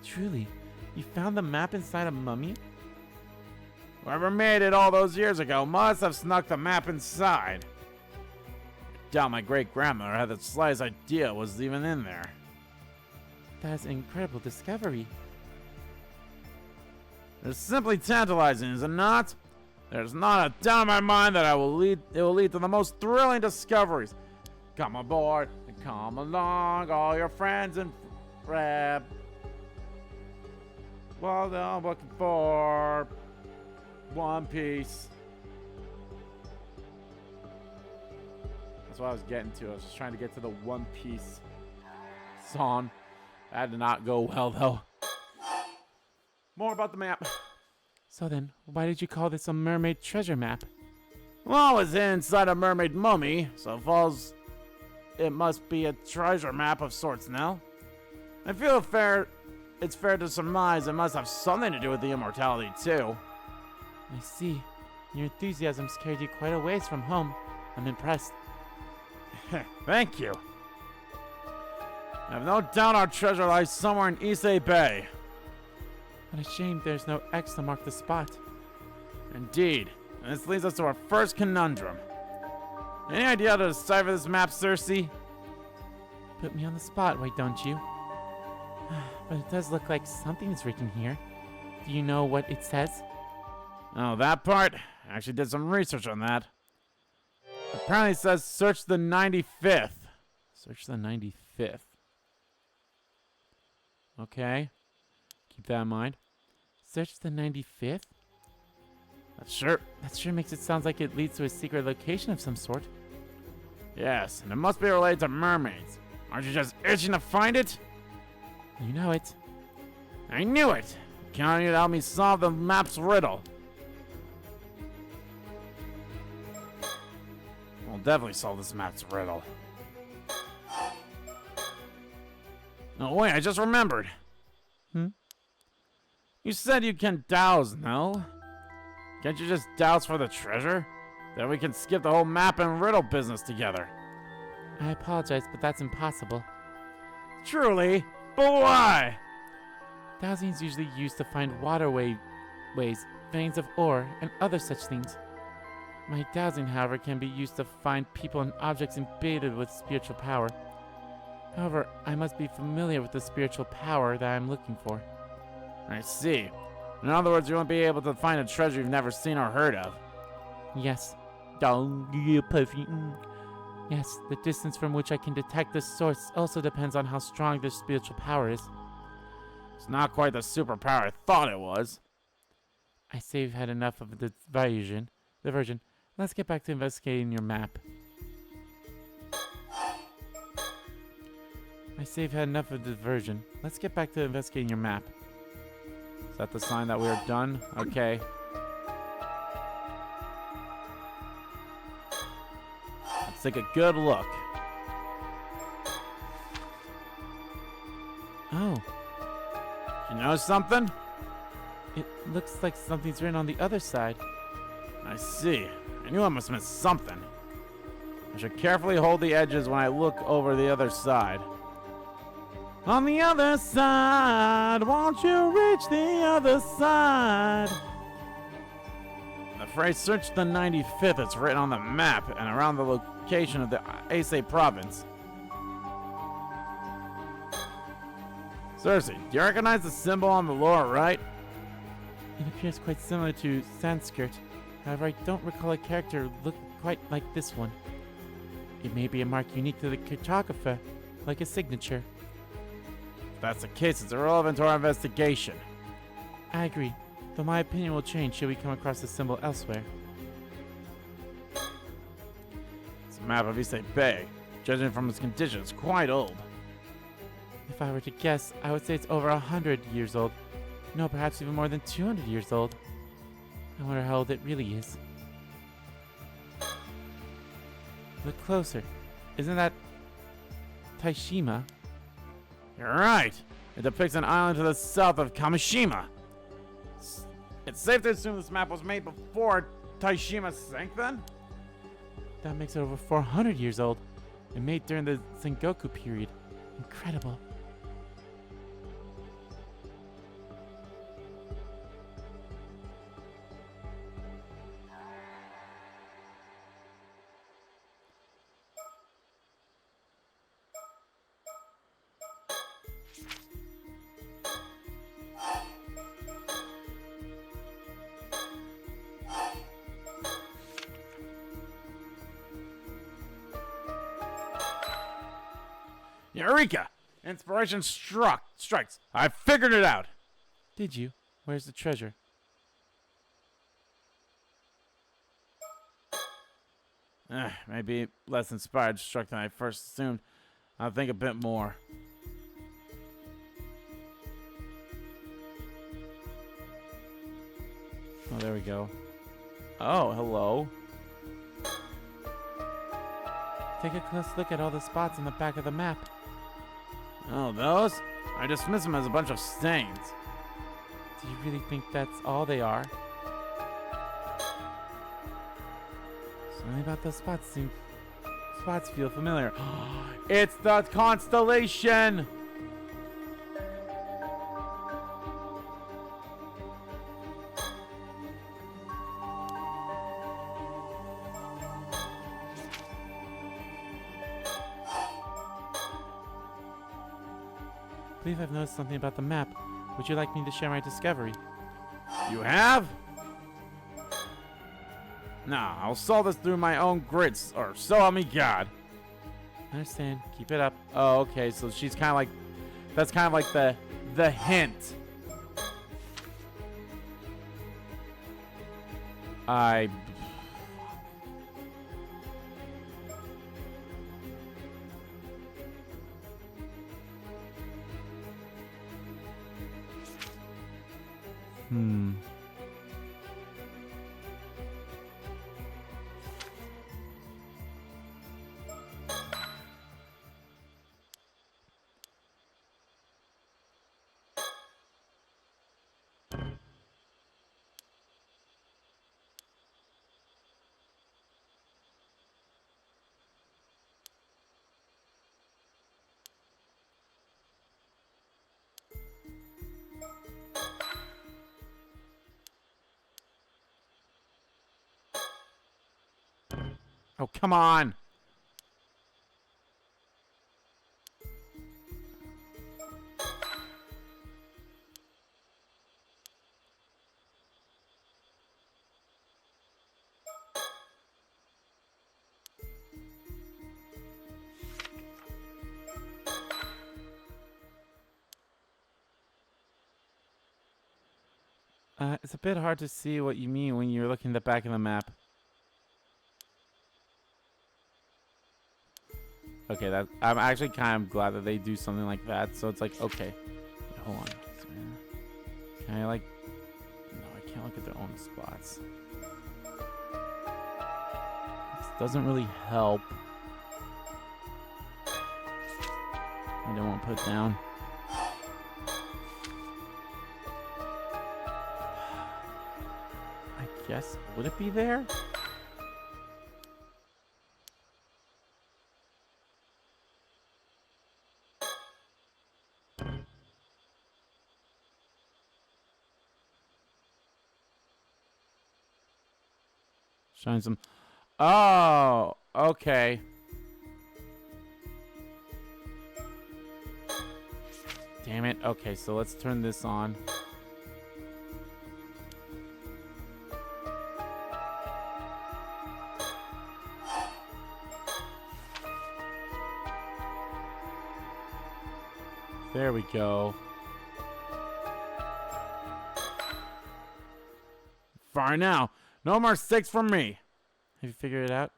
Truly, you found the map inside a mummy? Whoever made it all those years ago must have snuck the map inside. I doubt my great-grandmother had the slightest idea it was even in there. That's an incredible discovery. It's simply tantalizing, is it not? There's not a doubt in my mind that it will lead to the most thrilling discoveries. Come aboard and come along, all your friends and grab. Well, I'm looking for One Piece. That's what I was getting to. I was just trying to get to the One Piece song. That did not go well, though. More about the map. So then, why did you call this a mermaid treasure map? Well, it was inside a mermaid mummy, so it must be a treasure map of sorts now. I feel it's fair to surmise it must have something to do with the immortality, too. I see. Your enthusiasm's carried you quite a ways from home. I'm impressed. Thank you. I have no doubt our treasure lies somewhere in Issei Bay. What a shame there's no X to mark the spot. Indeed. And this leads us to our first conundrum. Any idea how to decipher this map, Cersei? Put me on the spot, why don't you? But it does look like something is written here. Do you know what it says? Oh, that part? I actually did some research on that. Apparently it says search the 95th. Search the 95th. Okay. Keep that in mind. Search the 95th? That sure makes it sound like it leads to a secret location of some sort. Yes, and it must be related to mermaids. Aren't you just itching to find it? You know it. I knew it! Count on you to help me solve the map's riddle. We'll definitely solve this map's riddle. Oh wait, I just remembered. You said you can douse, no? Can't you just douse for the treasure? Then we can skip the whole map and riddle business together. I apologize, but that's impossible. Truly? But why? Dowsing is usually used to find ways, veins of ore, and other such things. My dowsing, however, can be used to find people and objects imbued with spiritual power. However, I must be familiar with the spiritual power that I'm looking for. I see. In other words, you won't be able to find a treasure you've never seen or heard of. Yes. Yes, the distance from which I can detect the source also depends on how strong their spiritual power is. It's not quite the superpower I thought it was. I say you've had enough of the diversion. Let's get back to investigating your map. Let's get back to investigating your map. Is that the sign that we are done? Okay. Let's take a good look. Oh. You know something? It looks like something's written on the other side. I see. I knew I must miss something. I should carefully hold the edges when I look over the other side. On the other side, won't you reach the other side? The phrase search the 95th is written on the map and around the location of the Issei province. Cersei, do you recognize the symbol on the lower right? It appears quite similar to Sanskrit. However, I don't recall a character look quite like this one. It may be a mark unique to the cartographer, like a signature. If that's the case, it's irrelevant to our investigation. I agree, though my opinion will change should we come across the symbol elsewhere. It's a map of Issei Bay. Judging from its condition, it's quite old. If I were to guess, I would say it's over 100 years old. No, perhaps even more than 200 years old. I wonder how old it really is. Look closer. Isn't that Taishima? You're right. It depicts an island to the south of Kameshima. It's safe to assume this map was made before Taishima sank then? That makes it over 400 years old. And made during the Sengoku period. Incredible. Eureka! Inspiration strikes. I figured it out. Did you? Where's the treasure? Maybe less inspired struck than I first assumed. I'll think a bit more. Oh, there we go. Oh, hello. Take a close look at all the spots on the back of the map. Oh, those? I dismiss them as a bunch of stains. Do you really think that's all they are? Something about those spots feel familiar. It's the constellation! I believe I've noticed something about the map. Would you like me to share my discovery? You have? Nah, I'll solve this through my own grits, or so help me God. I understand. Keep it up. Oh, okay, so she's kind of like, that's kind of like the hint. I... Oh, come on. It's a bit hard to see what you mean when you're looking at the back of the map. Okay, I'm actually kind of glad that they do something like that. So it's like, okay, hold on. Can I like? No, I can't look at their own spots. This doesn't really help. I don't want to put it down. I guess, would it be there? Shine some. Oh, okay. Damn it. Okay, so let's turn this on. There we go. Far now. No more sticks from me. Have you figured it out?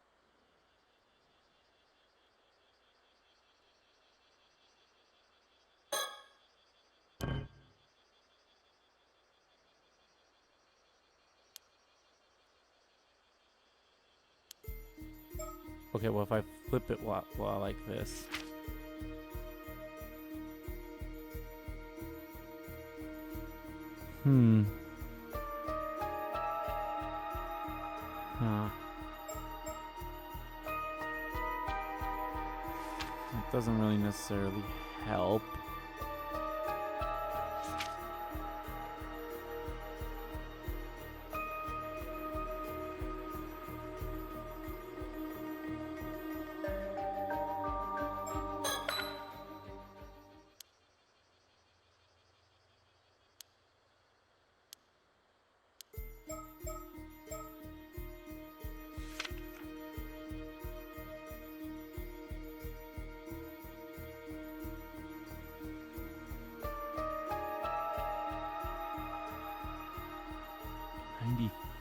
Okay, well, if I flip it while like this. Huh. That doesn't really necessarily help.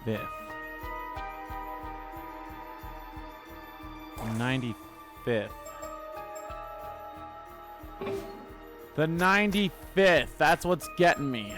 95th. 95th. The 95th. That's what's getting me.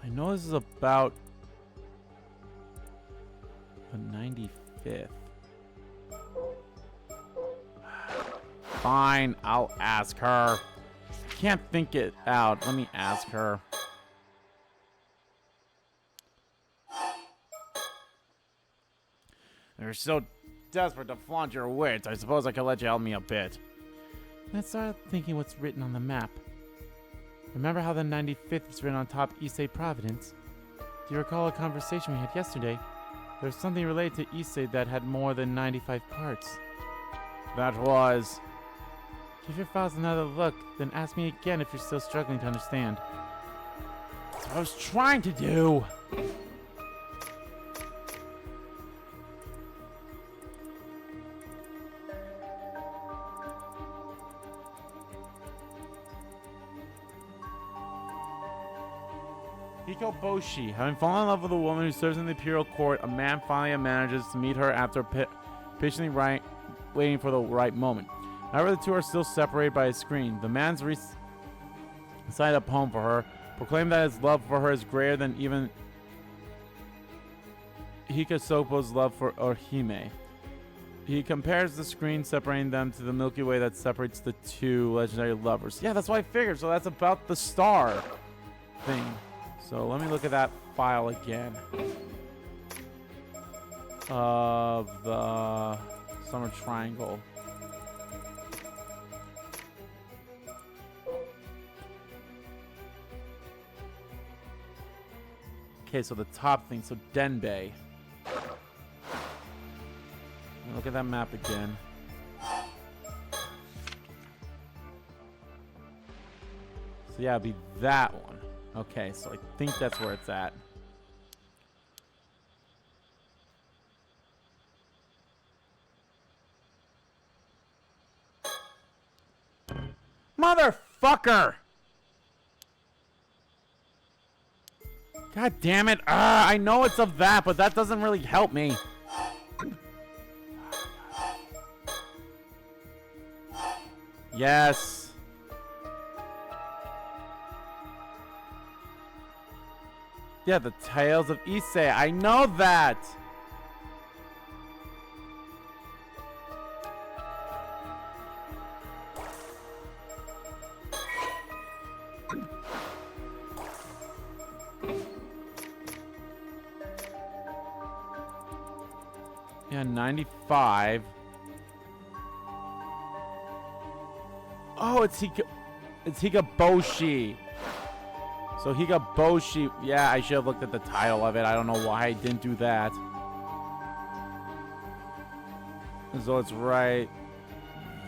I know this is about the 95th. Fine, I'll ask her. Can't think it out. Let me ask her. You're so desperate to flaunt your wits. I suppose I could let you help me a bit. Let's start thinking what's written on the map. Remember how the 95th is written on top Issei Providence? Do you recall a conversation we had yesterday? There's something related to Issei that had more than 95 parts. That was... Give your files another look, then ask me again if you're still struggling to understand. That's what I was trying to do! Hikoboshi. Having fallen in love with a woman who serves in the imperial court, a man finally manages to meet her after patiently waiting for the right moment. However, the two are still separated by a screen. The man's recited a poem for her, proclaimed that his love for her is greater than even Hikasopo's love for Orihime. He compares the screen separating them to the Milky Way that separates the two legendary lovers. Yeah, that's what I figured. So that's about the star thing. So let me look at that file again. Of the Summer Triangle. Okay, so the top thing, so Denbei. Look at that map again. So yeah, it'd be that one. Okay, so I think that's where it's at. Motherfucker! God damn it. I know it's of that, but that doesn't really help me. Yes. Yeah, the Tales of Issei. I know that. Yeah, 95. Oh, it's Hikaboshi. So Hikaboshi, yeah, I should have looked at the title of it. I don't know why I didn't do that. So it's right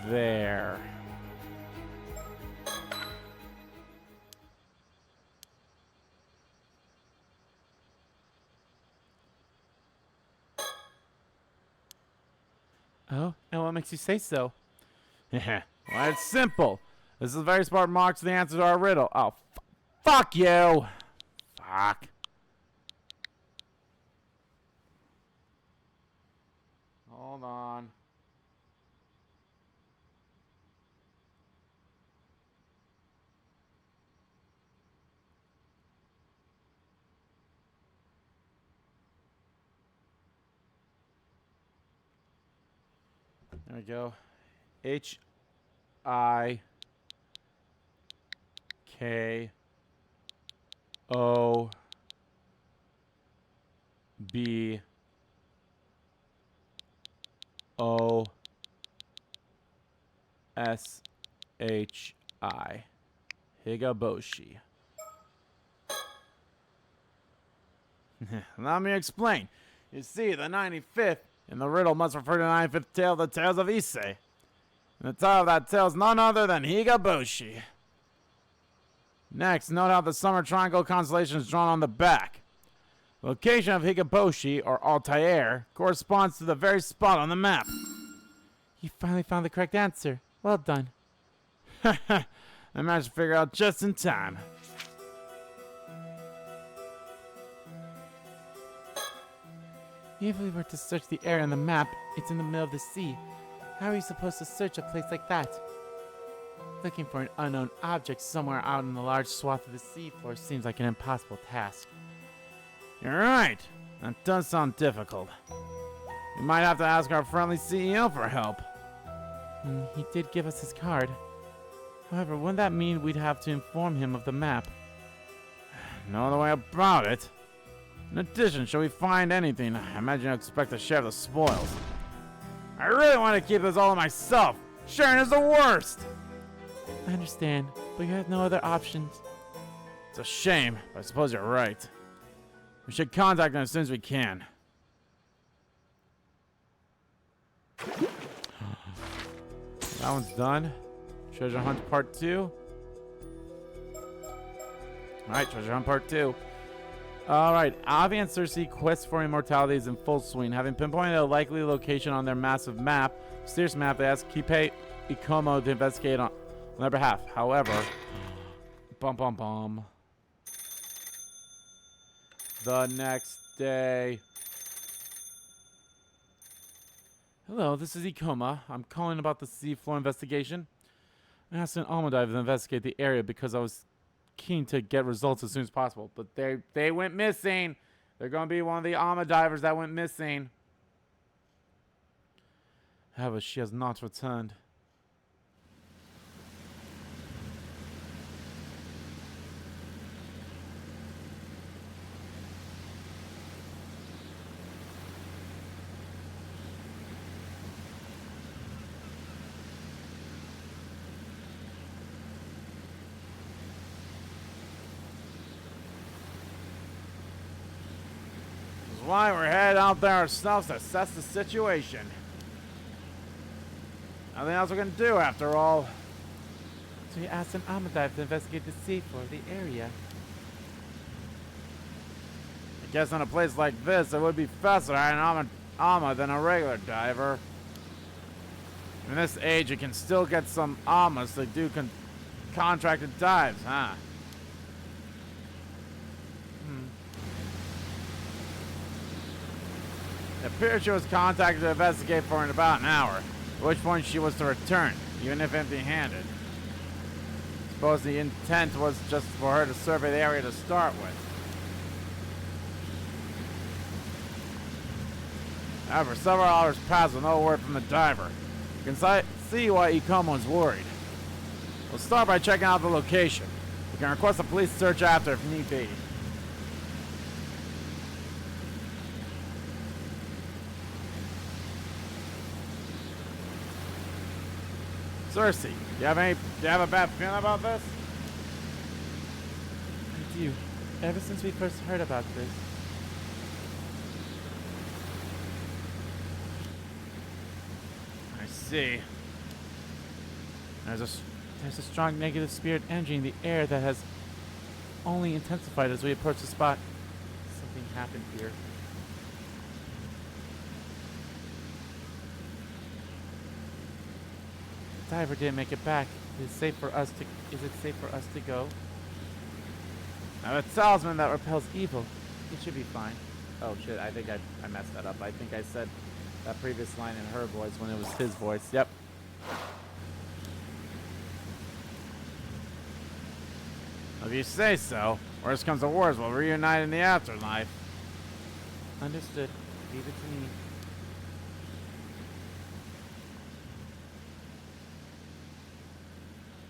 there. Oh, and what makes you say so? Well, it's simple. This is a very smart mark to the answer to our riddle. Oh, fuck you. Fuck. Hold on. There we go. Hikaboshi. Higaboshi. Let me explain. You see, the 95th in the riddle must refer to the 95th tale of the Tales of Issei. And the title of that tale is none other than Higaboshi. Next, note how the summer triangle constellation is drawn on the back. The location of Higaboshi, or Altair, corresponds to the very spot on the map. You finally found the correct answer. Well done. I managed to figure out just in time. If we were to search the area on the map, it's in the middle of the sea. How are you supposed to search a place like that? Looking for an unknown object somewhere out in the large swath of the seafloor seems like an impossible task. You're right. That does sound difficult. We might have to ask our friendly CEO for help. He did give us his card. However, wouldn't that mean we'd have to inform him of the map? No other way about it. In addition, shall we find anything, I imagine you expect to share the spoils. I really want to keep this all to myself. Sharing is the worst. I understand, but you have no other options. It's a shame, but I suppose you're right. We should contact them as soon as we can. That one's done. Treasure Hunt Part 2. Alright, Treasure Hunt Part 2. Alright, Avi and Cersei quest for immortality is in full swing. Having pinpointed a likely location on their massive map, mysterious map, they ask Kipe Ikomo to investigate on their behalf. However, the next day. Hello, this is Ikoma. I'm calling about the seafloor investigation. I asked an Almadive to investigate the area because I was keen to get results as soon as possible. But they went missing. They're going to be one of the Almadivers that went missing. However, she has not returned. Why we're headed out there ourselves to assess the situation. Nothing else we can do after all. So we asked an Almadive to investigate the seafloor, the area. I guess in a place like this, it would be faster to hire an Alma than a regular diver. In this age, you can still get some Almas to do contracted dives, huh? It appears she was contacted to investigate for about an hour, at which point she was to return, even if empty-handed. Suppose the intent was just for her to survey the area to start with. However, several hours passed with no word from the diver. You can see why Ikomo's worried. We'll start by checking out the location. We can request a police search after if need be. Cersei, do you have a bad feeling about this? I do. Ever since we first heard about this. I see. There's a strong negative spirit energy in the air that has only intensified as we approach the spot. Something happened here. Diver didn't make it back. Is it safe for us to go? I have a talisman that repels evil. It should be fine. Oh shit, I think I messed that up. I think I said that previous line in her voice when it was his voice. Yep. If you say so. Worst comes to worst, we'll reunite in the afterlife. Understood. Leave it to me.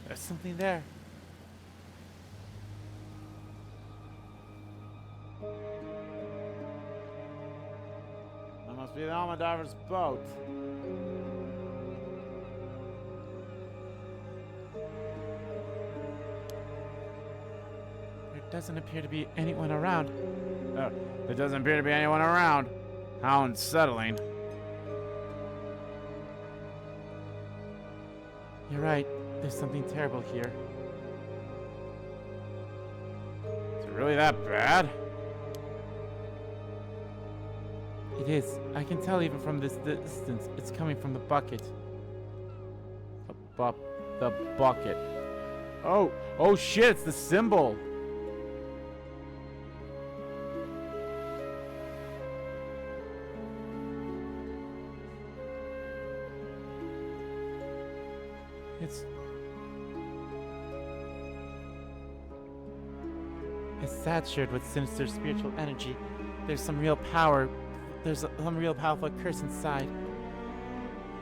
There's something there. That must be the Alma Diver's boat. There doesn't appear to be anyone around. Oh, there doesn't appear to be anyone around. How unsettling. You're right. There's something terrible here. Is it really that bad? It is. I can tell even from this distance. It's coming from the bucket. The bucket. Oh shit, it's the symbol. It's saturated with sinister spiritual energy. There's some real power. There's some real powerful curse inside.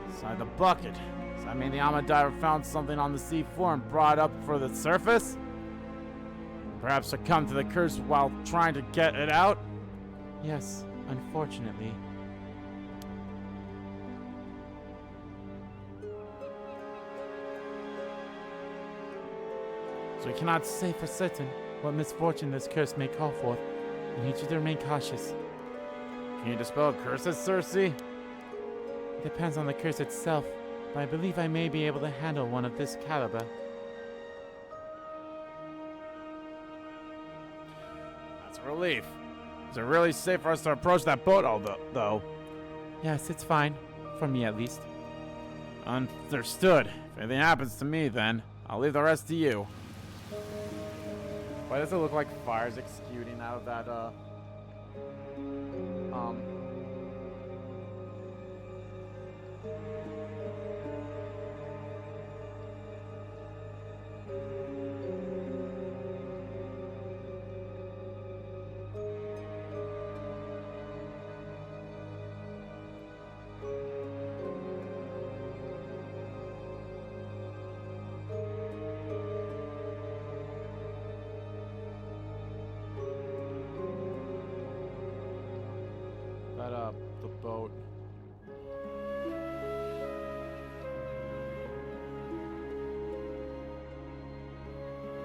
Inside the bucket. Does that mean the Alma Diver found something on the sea floor and brought it up for the surface? Perhaps succumbed to the curse while trying to get it out? Yes, unfortunately. So we cannot say for certain what misfortune this curse may call forth. We need you to remain cautious. Can you dispel curses, Circe? It depends on the curse itself, but I believe I may be able to handle one of this caliber. That's a relief. Is it really safe for us to approach that boat, though? Yes, it's fine. For me, at least. Understood. If anything happens to me, then I'll leave the rest to you. Why does it look like fire's exuding out of that, the boat.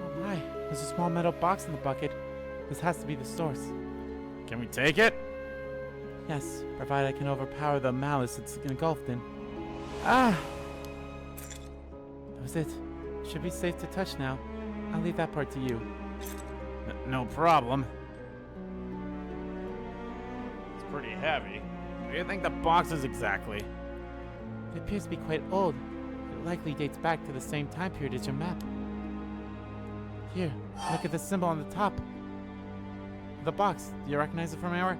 Oh my, there's a small metal box in the bucket. This has to be the source. Can we take it? Yes, provided I can overpower the malice it's engulfed in. Ah! That was it. Should be safe to touch now. I'll leave that part to you. No problem. It's pretty heavy. What do you think the box is exactly? It appears to be quite old. It likely dates back to the same time period as your map. Here, look at the symbol on the top of the box. Do you recognize it from anywhere?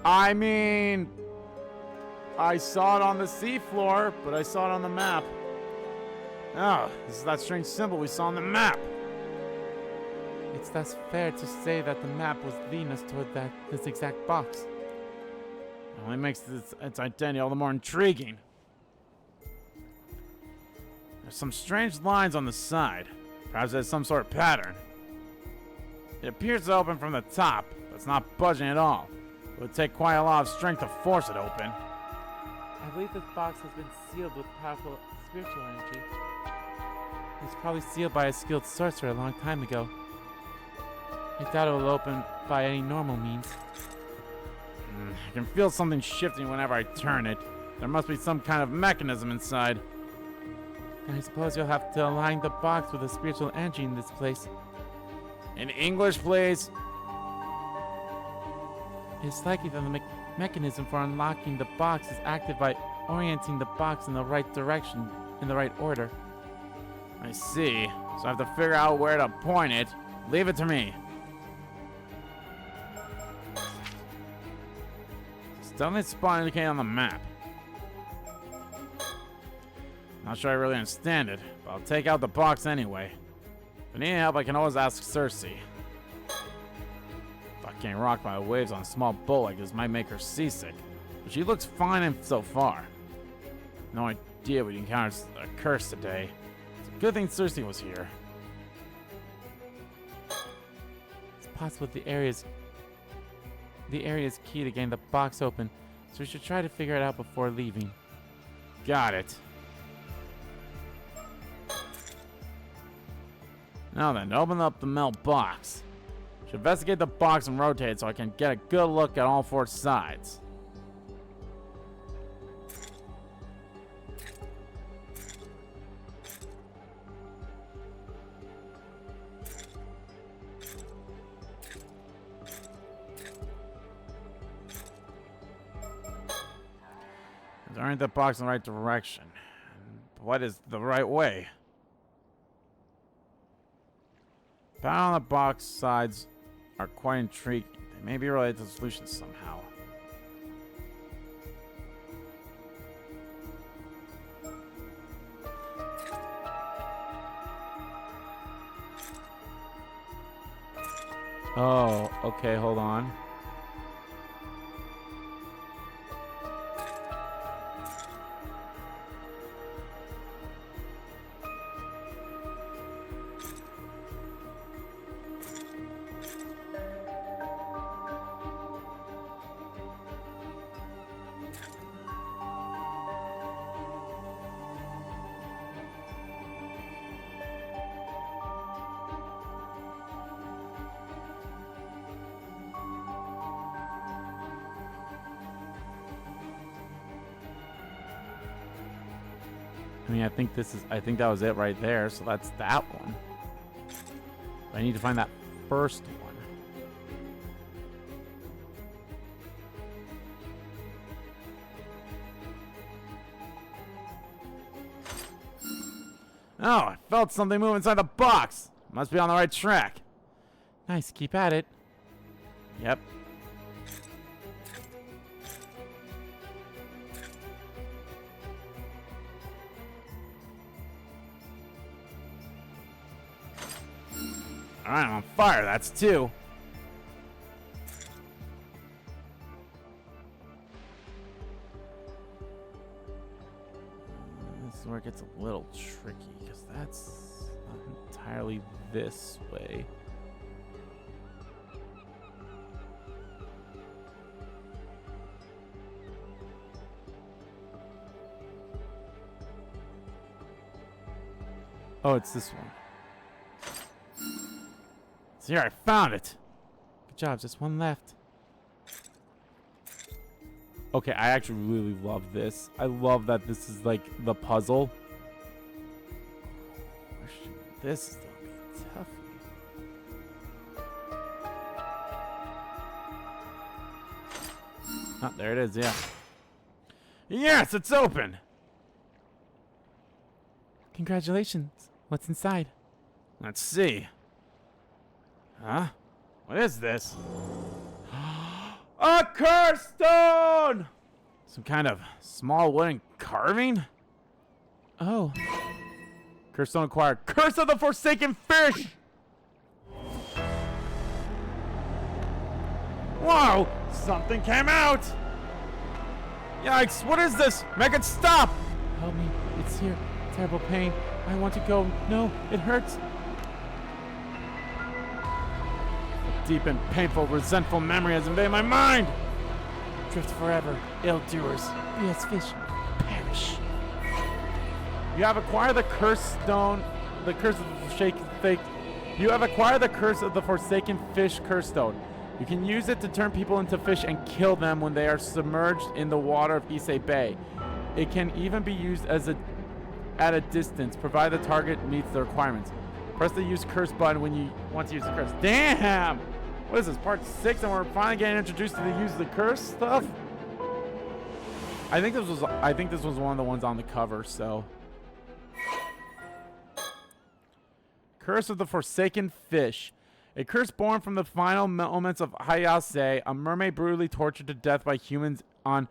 I mean, I saw it on the seafloor, but I saw it on the map. Oh, this is that strange symbol we saw on the map. It's thus fair to say that the map was leading us toward this exact box. It only makes its identity all the more intriguing. There's some strange lines on the side. Perhaps there's some sort of pattern. It appears to open from the top, but it's not budging at all. It would take quite a lot of strength to force it open. I believe this box has been sealed with powerful spiritual energy. It was probably sealed by a skilled sorcerer a long time ago. I doubt it will open by any normal means. I can feel something shifting whenever I turn it. There must be some kind of mechanism inside. And I suppose you'll have to align the box with a spiritual energy in this place. In English, please. It's likely that the mechanism for unlocking the box is active by orienting the box in the right direction, in the right order. I see. So I have to figure out where to point it. Leave it to me. definitely a spot indicated on the map. Not sure I really understand it, but I'll take out the box anyway. If I need help, I can always ask Cersei. If I getting rocked by the waves on a small boat like this might make her seasick, but she looks fine so far. No idea we'd encounter a curse today. It's a good thing Cersei was here. It's possible the area's key to getting the box open, so we should try to figure it out before leaving. Got it. Now then, open up the melt box. Should investigate the box and rotate it so I can get a good look at all 4 sides. Aren't the box in the right direction? What is the right way? Pattern on the box sides are quite intriguing. They may be related to the solution somehow. Oh, okay, hold on. I mean, I think that was it right there, so that's that one. I need to find that first one. Oh, I felt something move inside the box. Must be on the right track. Nice, keep at it. Yep. Alright, I'm on fire. That's 2. This is where it gets a little tricky, because that's not entirely this way. Oh, it's this one. So here, I found it. Good job, just one left. Okay, I actually really love this. I love that this is like the puzzle. This is gonna be tough. Oh, there it is, yeah. Yes, it's open! Congratulations. What's inside? Let's see. Huh? What is this? A curse stone! Some kind of small wooden carving? Oh, Curse stone acquired. Curse of the Forsaken Fish! Whoa! Something came out! Yikes, what is this? Make it stop! help me. It's here. Terrible pain. I want to go. No, it hurts. A deep and painful, resentful memory has invaded my mind! Drift forever. Ill-doers. Be as fish. Perish. You have acquired the curse stone, the curse of the forsaken fake. You have acquired the curse of the forsaken fish curse stone. You can use it to turn people into fish and kill them when they are submerged in the water of Issei Bay. It can even be used as at a distance, provided the target meets the requirements. Press the use curse button when you want to use the curse. Damn! What is this, part 6, and we're finally getting introduced to the use of the curse stuff? I think this was one of the ones on the cover, so. Curse of the Forsaken Fish. A curse born from the final moments of Hayase, a mermaid brutally tortured to death by humans on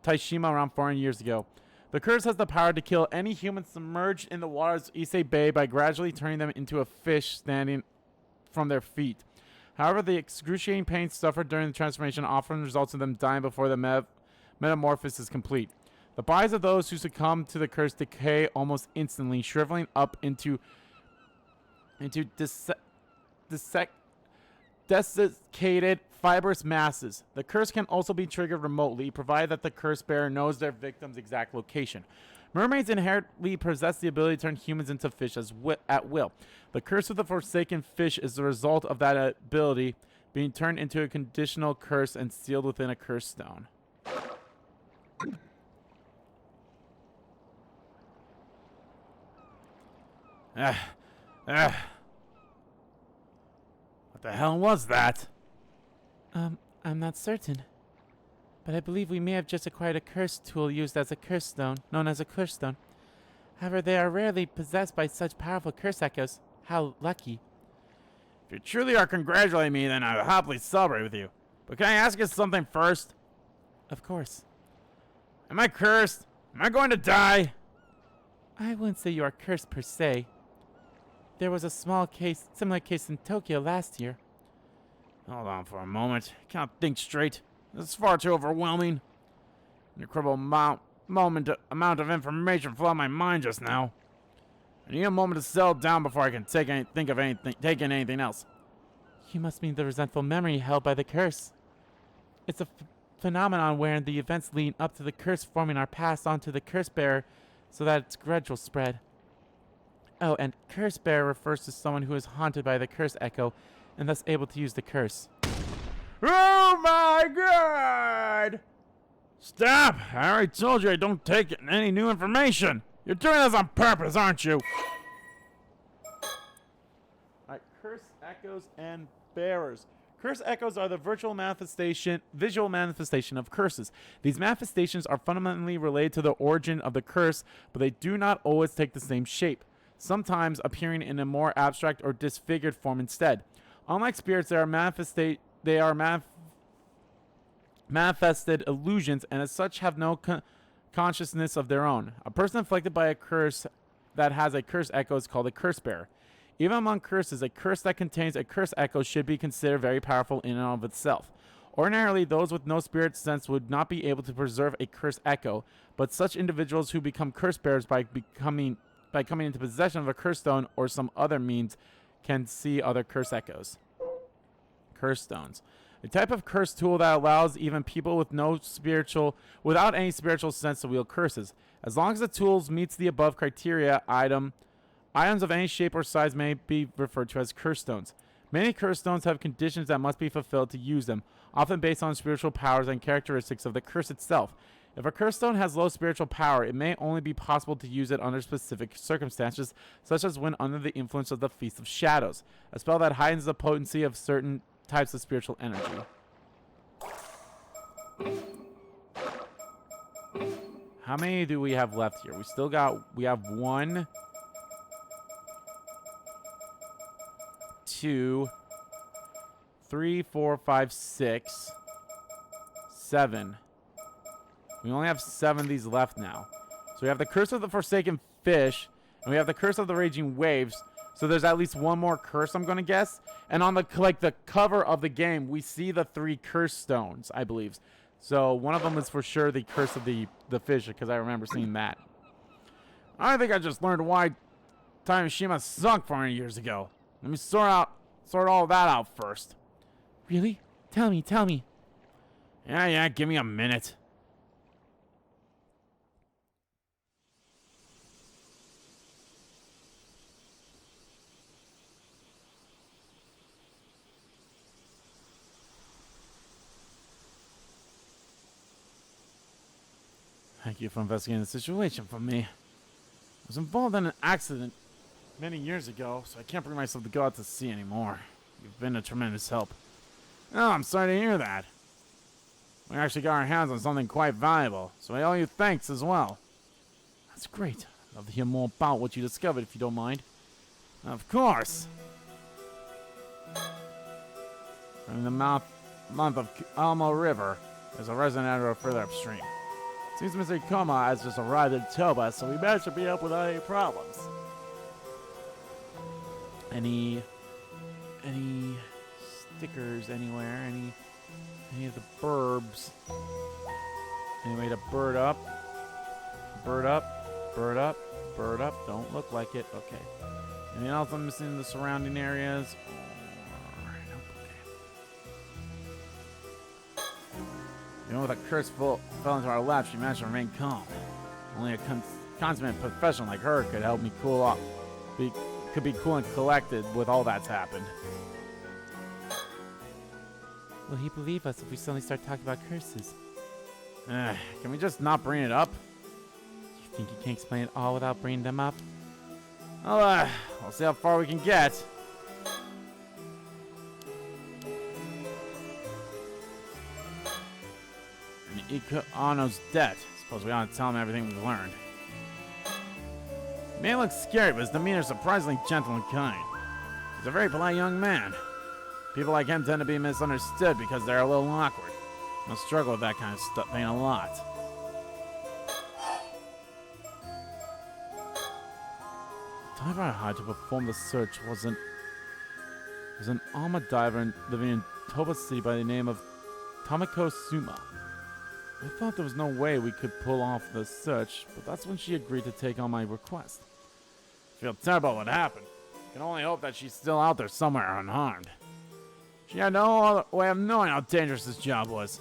Taishima around 400 years ago. The curse has the power to kill any human submerged in the waters of Issei Bay by gradually turning them into a fish standing from their feet. However, the excruciating pain suffered during the transformation often results in them dying before the metamorphosis is complete. The bodies of those who succumb to the curse decay almost instantly, shriveling up into desiccated, fibrous masses. The curse can also be triggered remotely, provided that the curse bearer knows their victim's exact location. Mermaids inherently possess the ability to turn humans into fish at will. The curse of the Forsaken Fish is the result of that ability being turned into a conditional curse and sealed within a curse stone. What the hell was that? I'm not certain. But I believe we may have just acquired a curse tool used as a curse stone, known as a curse stone. However, they are rarely possessed by such powerful curse echoes. How lucky. If you truly are congratulating me, then I'll happily celebrate with you. But can I ask you something first? Of course. Am I cursed? Am I going to die? I wouldn't say you are cursed per se. There was a similar case in Tokyo last year. Hold on for a moment. I can't think straight. This is far too overwhelming. An incredible amount of information flowed my mind just now. I need a moment to settle down before I can take in anything else. You must mean the resentful memory held by the curse. It's a phenomenon wherein the events leading up to the curse forming are passed on to the curse bearer so that its grudge will spread. Oh, and curse bearer refers to someone who is haunted by the curse echo and thus able to use the curse. Oh my god! Stop! I already told you I don't take any new information. You're doing this on purpose, aren't you? Alright, curse echoes and bearers. Curse echoes are the visual manifestation of curses. These manifestations are fundamentally related to the origin of the curse, but they do not always take the same shape, sometimes appearing in a more abstract or disfigured form instead. Unlike spirits, they are manifested illusions, and as such have no consciousness of their own. A person afflicted by a curse that has a curse echo is called a curse bearer. Even among curses, a curse that contains a curse echo should be considered very powerful in and of itself. Ordinarily, those with no spirit sense would not be able to preserve a curse echo, but such individuals who become curse bearers by coming into possession of a curse stone or some other means can see other curse echoes. Curse stones. A type of curse tool that allows even people with without any spiritual sense to wield curses. As long as the tool meets the above criteria, items of any shape or size may be referred to as curse stones. Many curse stones have conditions that must be fulfilled to use them, often based on spiritual powers and characteristics of the curse itself. If a curse stone has low spiritual power, it may only be possible to use it under specific circumstances, such as when under the influence of the Feast of Shadows, a spell that heightens the potency of certain types of spiritual energy. How many do we have left here? We have 1, 2, 3, 4, 5, 6, 7. We only have 7 of these left now. So we have the Curse of the Forsaken Fish, and we have the Curse of the Raging Waves. So there's at least one more curse, I'm gonna guess. And on the cover of the game, we see the 3 curse stones, I believe. So one of them is for sure the Curse of the Fish, because I remember seeing that. I think I just learned why Taishima sunk 400 years ago. Let me sort all that out first. Really? Tell me. Yeah, give me a minute. Thank you for investigating the situation for me. I was involved in an accident many years ago, so I can't bring myself to go out to sea anymore. You've been a tremendous help. Oh, I'm sorry to hear that. We actually got our hands on something quite valuable, so I owe you thanks as well. That's great. I'd love to hear more about what you discovered, if you don't mind. Of course. From the mouth of Alma River, There's a resident area further upstream. Seems Mr. Ikoma has just arrived in Toba, so we managed to meet up without any problems. Any stickers anywhere? Any of the burbs? Any way to bird up? Bird up, bird up, bird up. Don't look like it. Okay. Anything else I'm missing in the surrounding areas? Nope, okay. Even with a curse fell into our lap, she managed to remain calm. Only a consummate professional like her could help me cool off. Could be cool and collected with all that's happened. Will he believe us if we suddenly start talking about curses? Can we just not bring it up? You think you can explain it all without bringing them up? Well, we'll see how far we can get. And Ika Ano's debt. Suppose we ought to tell him everything we've learned. He may look scary, but his demeanor is surprisingly gentle and kind. He's a very polite young man. People like him tend to be misunderstood because they're a little awkward. I'll struggle with that kind of stuff a lot. The diver I hired to perform the search was an armor diver living in Toba City by the name of Tamako Suma. I thought there was no way we could pull off the search, but that's when she agreed to take on my request. I feel terrible about what happened. Can only hope that she's still out there somewhere unharmed. She had no other way of knowing how dangerous this job was.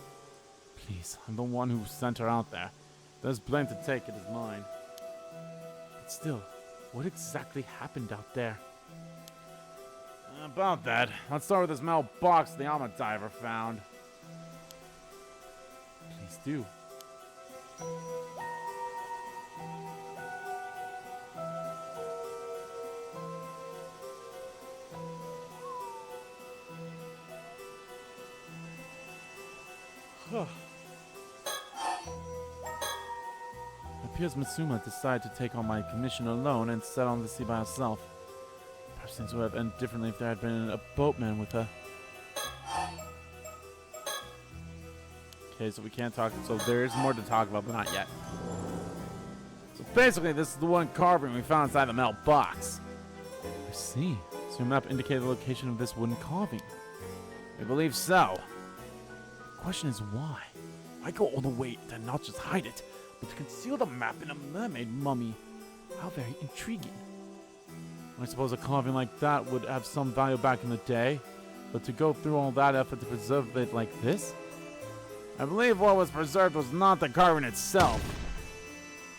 Please, I'm the one who sent her out there. There's blame to take, it is mine. But still, what exactly happened out there? About that, let's start with this metal box the armor diver found. Please do. It appears Masuma decided to take on my commission alone and set on the sea by herself. Perhaps things would have ended differently if there had been a boatman with her. Okay, so we can't talk. So there is more to talk about, but not yet. So basically, this is the one carving we found inside the metal box. I see. So your map indicated the location of this wooden carving. We believe so. The question is why? Why go all the way to not just hide it, but to conceal the map in a mermaid mummy? How very intriguing. I suppose a carving like that would have some value back in the day, but to go through all that effort to preserve it like this? I believe what was preserved was not the carving itself,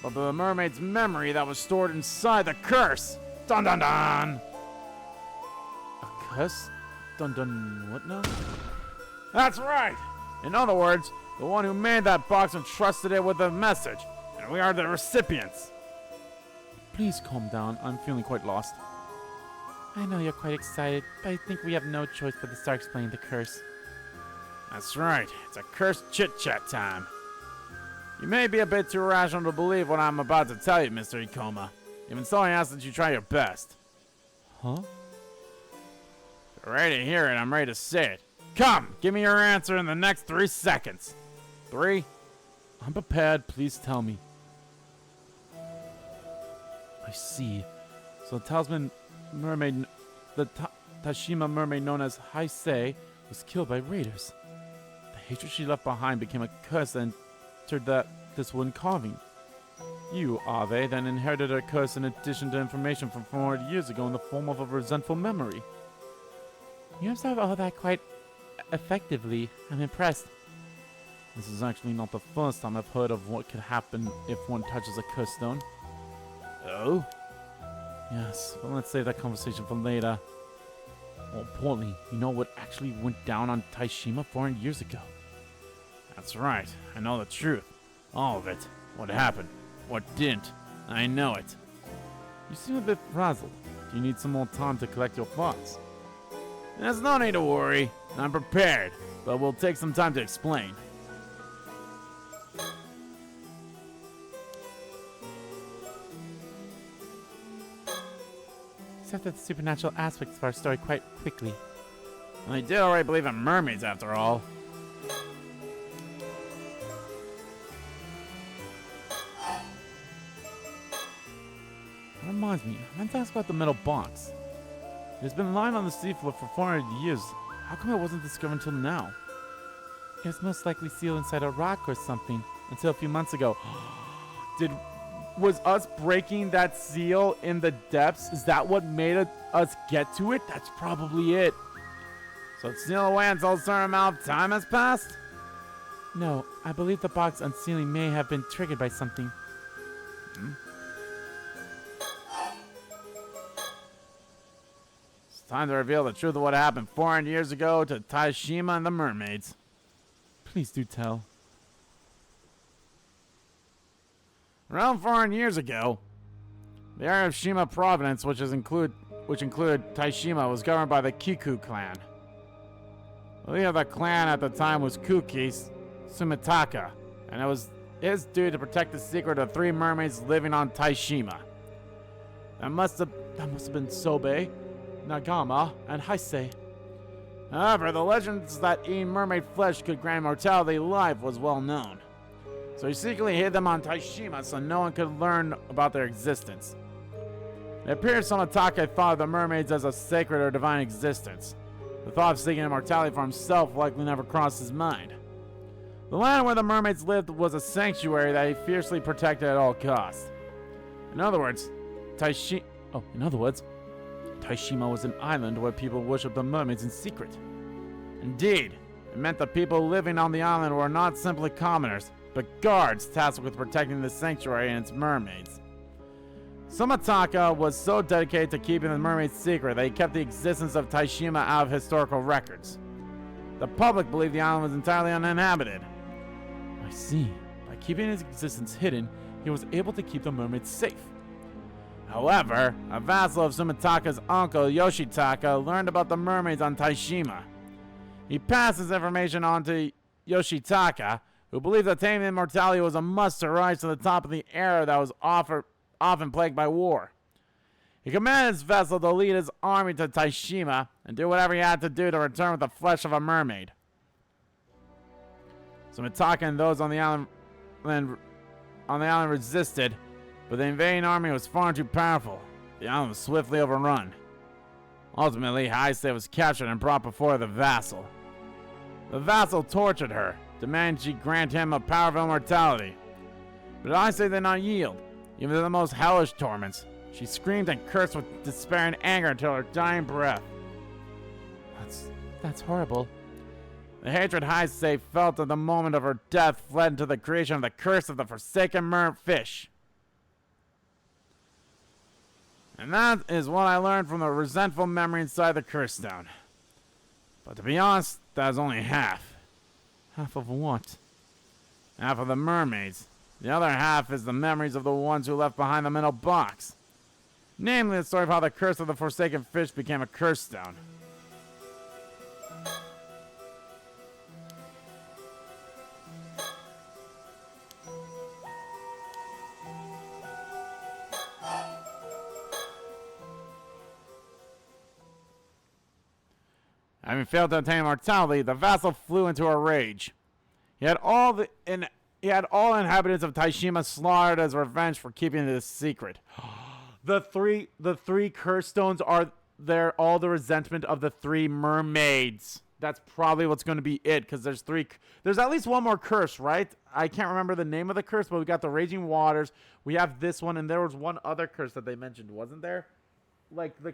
but the mermaid's memory that was stored inside the curse. Dun dun dun! A curse? Dun dun what now? That's right! In other words, the one who made that box entrusted it with a message, and we are the recipients. Please calm down, I'm feeling quite lost. I know you're quite excited, but I think we have no choice but to start explaining the curse. That's right, it's a cursed chit-chat time. You may be a bit too rational to believe what I'm about to tell you, Mr. Ikoma. Even so, I ask that you try your best. Huh? You're ready to hear it, I'm ready to say it. Come, give me your answer in the next 3 seconds. 3? I'm prepared, please tell me. I see. So the talisman mermaid, the Taishima mermaid known as Haisei, was killed by raiders. The hatred she left behind became a curse that entered this wooden carving. You, Ave, then inherited her curse in addition to information from 400 years ago in the form of a resentful memory. You observe all that quite effectively. I'm impressed. This is actually not the first time I've heard of what could happen if one touches a curse stone. Oh? Yes, but let's save that conversation for later. More importantly, you know what actually went down on Taishima 400 years ago? That's right. I know the truth. All of it. What happened. What didn't. I know it. You seem a bit frazzled. Do you need some more time to collect your thoughts? There's no need to worry. I'm prepared, but we'll take some time to explain. Except that the supernatural aspects of our story quite quickly. I did already believe in mermaids after all. That reminds me, I meant to ask about the metal box. It has been lying on the seafloor for 400 years. How come it wasn't discovered until now? It was most likely sealed inside a rock or something until a few months ago. Was us breaking that seal in the depths, is that what made us get to it? That's probably it. So it's sealed away until a certain amount of time has passed? No, I believe the box unsealing may have been triggered by something. It's time to reveal the truth of what happened 400 years ago to Taishima and the mermaids. Please do tell. Around 400 years ago, the area of Shima Province, which included Taishima, was governed by the Kiku clan. The leader of the clan at the time was Kuki Sumitaka, and it was his duty to protect the secret of 3 mermaids living on Taishima. That must have been Sobe, Nagama, and Heisei. However, the legends that eating mermaid flesh could grant immortality life was well known. So he secretly hid them on Taishima so no one could learn about their existence. It appears Sumitaka thought of the mermaids as a sacred or divine existence. The thought of seeking immortality for himself likely never crossed his mind. The land where the mermaids lived was a sanctuary that he fiercely protected at all costs. In other words, Taishima was an island where people worshipped the mermaids in secret. Indeed, it meant the people living on the island were not simply commoners, but guards tasked with protecting the sanctuary and its mermaids. Sumitaka was so dedicated to keeping the mermaids secret that he kept the existence of Taishima out of historical records. The public believed the island was entirely uninhabited. I see. By keeping his existence hidden, he was able to keep the mermaids safe. However, a vassal of Sumitaka's uncle, Yoshitaka, learned about the mermaids on Taishima. He passed this information on to Yoshitaka, who believed that taming immortality was a must to rise to the top of the era that was often plagued by war. He commanded his vessel to lead his army to Taishima and do whatever he had to do to return with the flesh of a mermaid. Sumitaka and those on the island resisted, but the invading army was far too powerful. The island was swiftly overrun. Ultimately, Heisei was captured and brought before the vassal. The vassal tortured her, demanding she grant him a power of immortality. But Heisei did not yield, even to the most hellish torments. She screamed and cursed with despair and anger until her dying breath. That's horrible. The hatred Heisei felt at the moment of her death fled into the creation of the curse of the forsaken merfish. And that is what I learned from the resentful memory inside the curse stone. But to be honest, that is only half. Half of what? Half of the mermaids. The other half is the memories of the ones who left behind the metal box. Namely, the story of how the curse of the forsaken fish became a curse stone. Having failed to obtain immortality, the vassal flew into a rage. He had all inhabitants of Taishima slaughtered as revenge for keeping this secret. The three curse stones are all the resentment of the 3 mermaids. That's probably what's going to be it, because there's at least one more curse, right? I can't remember the name of the curse, but we got the raging waters. We have this one, and there was one other curse that they mentioned, wasn't there? Like the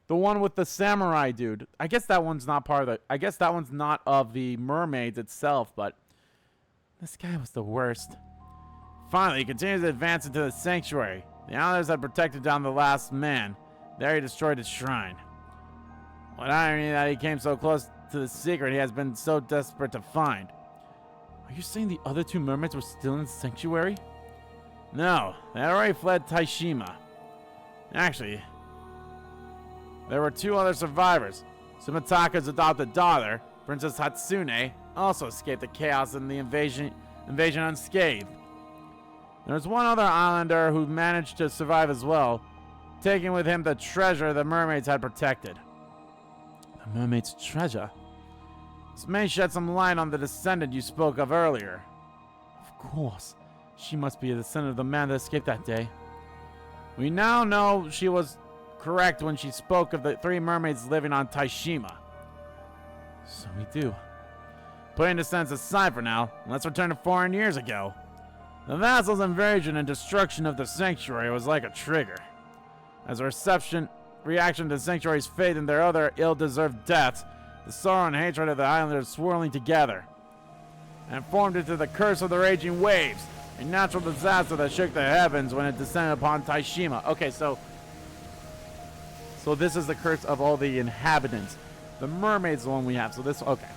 one with the samurai dude. I guess that one's not of the mermaids itself, but This guy was the worst. Finally, he continued to advance into the sanctuary. The islanders had protected down the last man. There he destroyed his shrine. What irony that he came so close to the secret he has been so desperate to find. Are you saying the other 2 mermaids were still in the sanctuary? No, they had already fled Taishima. Actually, there were 2 other survivors. Sumitaka's adopted daughter, Princess Hatsune, also escaped the chaos and the invasion unscathed. There was one other islander who managed to survive as well, taking with him the treasure the mermaids had protected. The mermaid's treasure? This may shed some light on the descendant you spoke of earlier. Of course. She must be the descendant of the man that escaped that day. We now know she was correct when she spoke of the 3 mermaids living on Taishima. So we do. Putting the sense aside for now, let's return to 400 years ago. The vassal's invasion and destruction of the sanctuary was like a trigger. As a reaction to the sanctuary's fate and their other ill-deserved deaths, the sorrow and hatred of the islanders swirling together, and formed into the curse of the raging waves, a natural disaster that shook the heavens when it descended upon Taishima. Okay, so this is the curse of all the inhabitants. The mermaid's the one we have, so this, okay.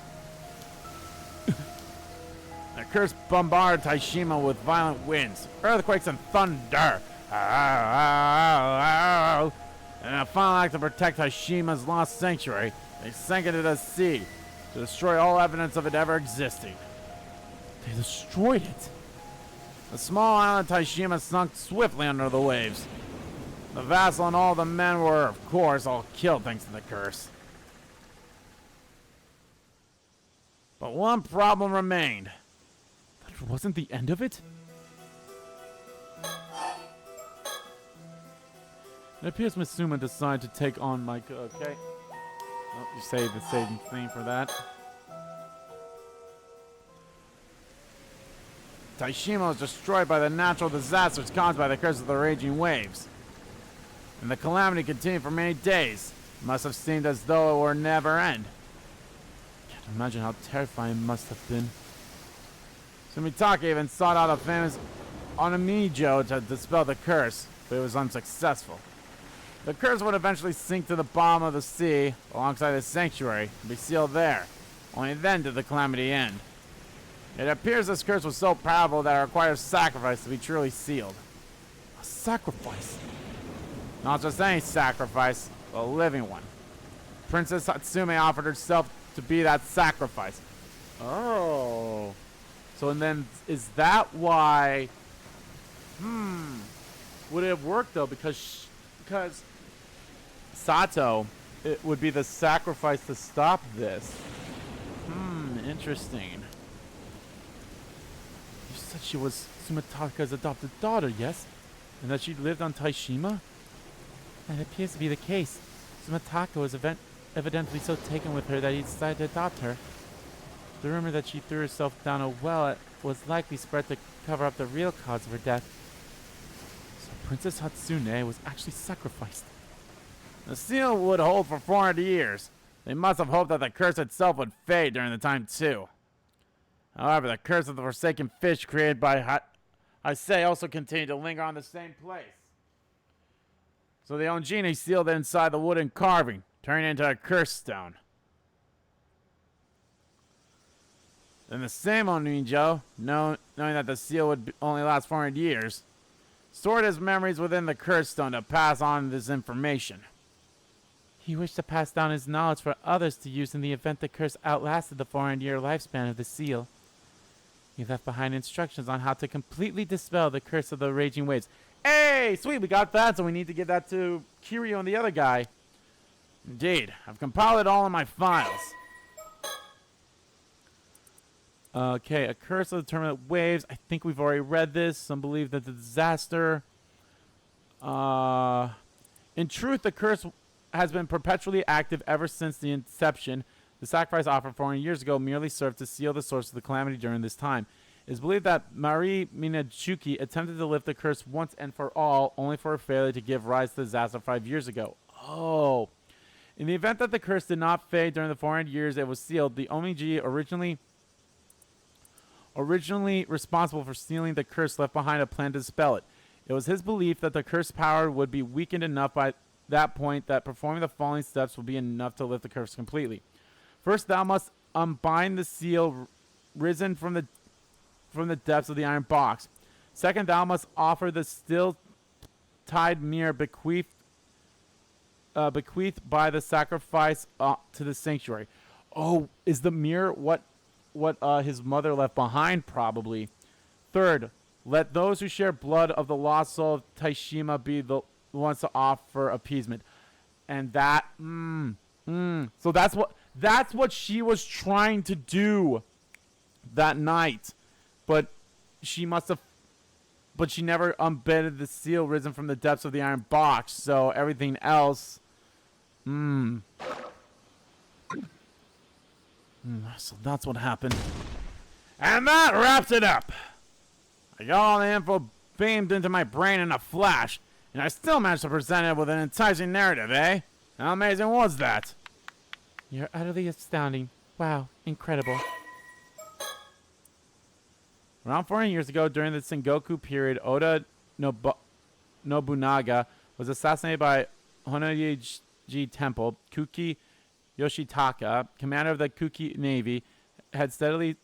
The curse bombarded Taishima with violent winds, earthquakes, and thunder. And in a final act to protect Taishima's lost sanctuary, they sank it into the sea to destroy all evidence of it ever existing. They destroyed it. The small island Taishima sunk swiftly under the waves. The vassal and all the men were, of course, all killed thanks to the curse. But one problem remained. That wasn't the end of it? It appears Mitsuma decided to take on Mike. Okay. Oh, you say the same thing for that. Taishima was destroyed by the natural disasters caused by the curse of the raging waves. And the calamity continued for many days. It must have seemed as though it were never end. Can't imagine how terrifying it must have been. Sumitake even sought out a famous Onamijo to dispel the curse, but it was unsuccessful. The curse would eventually sink to the bottom of the sea alongside the sanctuary and be sealed there. Only then did the calamity end. It appears this curse was so powerful that it requires sacrifice to be truly sealed. A sacrifice? Not just any sacrifice, but a living one. Princess Hatsume offered herself to be that sacrifice. Oh. So and then is that why? Would it have worked though? Because Sato, it would be the sacrifice to stop this. Interesting. You said she was Sumitaka's adopted daughter, yes? And that she lived on Taishima? That appears to be the case. Sumitaka was evidently so taken with her that he decided to adopt her. The rumor that she threw herself down a well was likely spread to cover up the real cause of her death. So Princess Hatsune was actually sacrificed. The seal would hold for 400 years. They must have hoped that the curse itself would fade during the time too. However, the curse of the forsaken fish created by Haisei also continued to linger on the same place. So the Onjini sealed it inside the wooden carving, turning it into a curse stone. Then the same Onrinjo, knowing that the seal would only last 400 years, stored his memories within the curse stone to pass on this information. He wished to pass down his knowledge for others to use in the event the curse outlasted the 400-year lifespan of the seal. He left behind instructions on how to completely dispel the curse of the raging waves. Hey, sweet, we got that, so we need to give that to Kiryu and the other guy. Indeed, I've compiled it all in my files. Okay, a curse of the turbulent waves. I think we've already read this. Some believe that the disaster. In truth, the curse has been perpetually active ever since the inception. The sacrifice offered 400 years ago merely served to seal the source of the calamity during this time. It is believed that Yuza Minakuchi attempted to lift the curse once and for all, only for a failure to give rise to the disaster 5 years ago. Oh. In the event that the curse did not fade during the 400 years it was sealed, the Omiji originally responsible for sealing the curse left behind a plan to dispel it. It was his belief that the curse power would be weakened enough by that point that performing the following steps would be enough to lift the curse completely. First, thou must unbind the seal risen from the depths of the iron box. Second, thou must offer the still tied mirror bequeathed by the sacrifice to the sanctuary. Oh, is the mirror what his mother left behind? Probably. Third, let those who share blood of the lost soul of Taishima be the ones to offer appeasement. And that, so that's what she was trying to do that night. But she must have, but she never unbended the seal risen from the depths of the iron box. So everything else, So that's what happened. And that wraps it up. I got all the info beamed into my brain in a flash, and I still managed to present it with an enticing narrative, eh? How amazing was that? You're utterly astounding. Wow, incredible. around 400 years ago, during the Sengoku period, Oda Nobunaga was assassinated by Honoji Temple. Kuki Yoshitaka, commander of the Kuki Navy, had steadily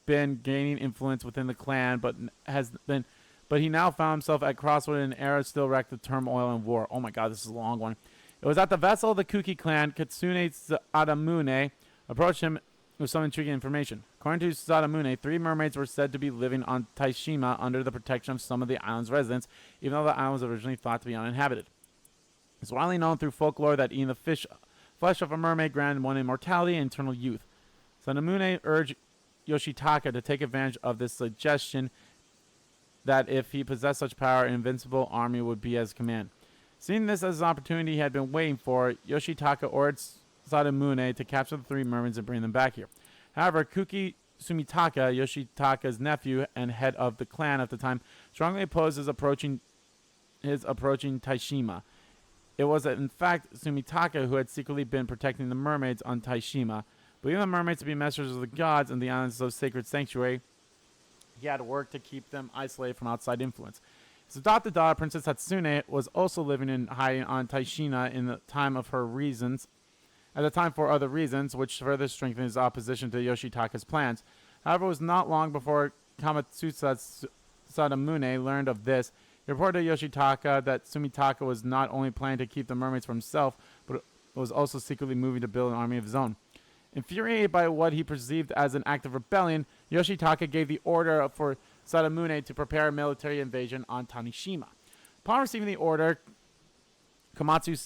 been gaining influence within the clan, but he now found himself at crossroad in an era still wrecked with turmoil and war. Oh my god, this is a long one. It was at the vessel of the Kuki clan, Kitsune Sadamune, approached him with some intriguing information. According to Sadamune, 3 mermaids were said to be living on Taishima under the protection of some of the island's residents, even though the island was originally thought to be uninhabited. It's widely known through folklore that eating the flesh of a mermaid granted one immortality and eternal youth. Sadamune urged Yoshitaka to take advantage of this suggestion that if he possessed such power, an invincible army would be at his command. Seeing this as an opportunity he had been waiting for, Yoshitaka ordered Sadamune to capture the 3 mermaids and bring them back here. However, Kuki Sumitaka, Yoshitaka's nephew and head of the clan at the time, strongly opposed his approaching Taishima. It was, in fact, Sumitaka who had secretly been protecting the mermaids on Taishima. Believing the mermaids to be messengers of the gods and the island's so sacred sanctuary, he had worked to keep them isolated from outside influence. His adopted daughter, Princess Hatsune, was also living in hiding on Taishima in the time of her reasons, at the time for other reasons, which further strengthened his opposition to Yoshitaka's plans. However, it was not long before Kamatsusa Sadamune learned of this. He reported to Yoshitaka that Sumitaka was not only planning to keep the mermaids for himself, but was also secretly moving to build an army of his own. Infuriated by what he perceived as an act of rebellion, Yoshitaka gave the order for Sadamune to prepare a military invasion on Tanishima. Upon receiving the order, Komatsu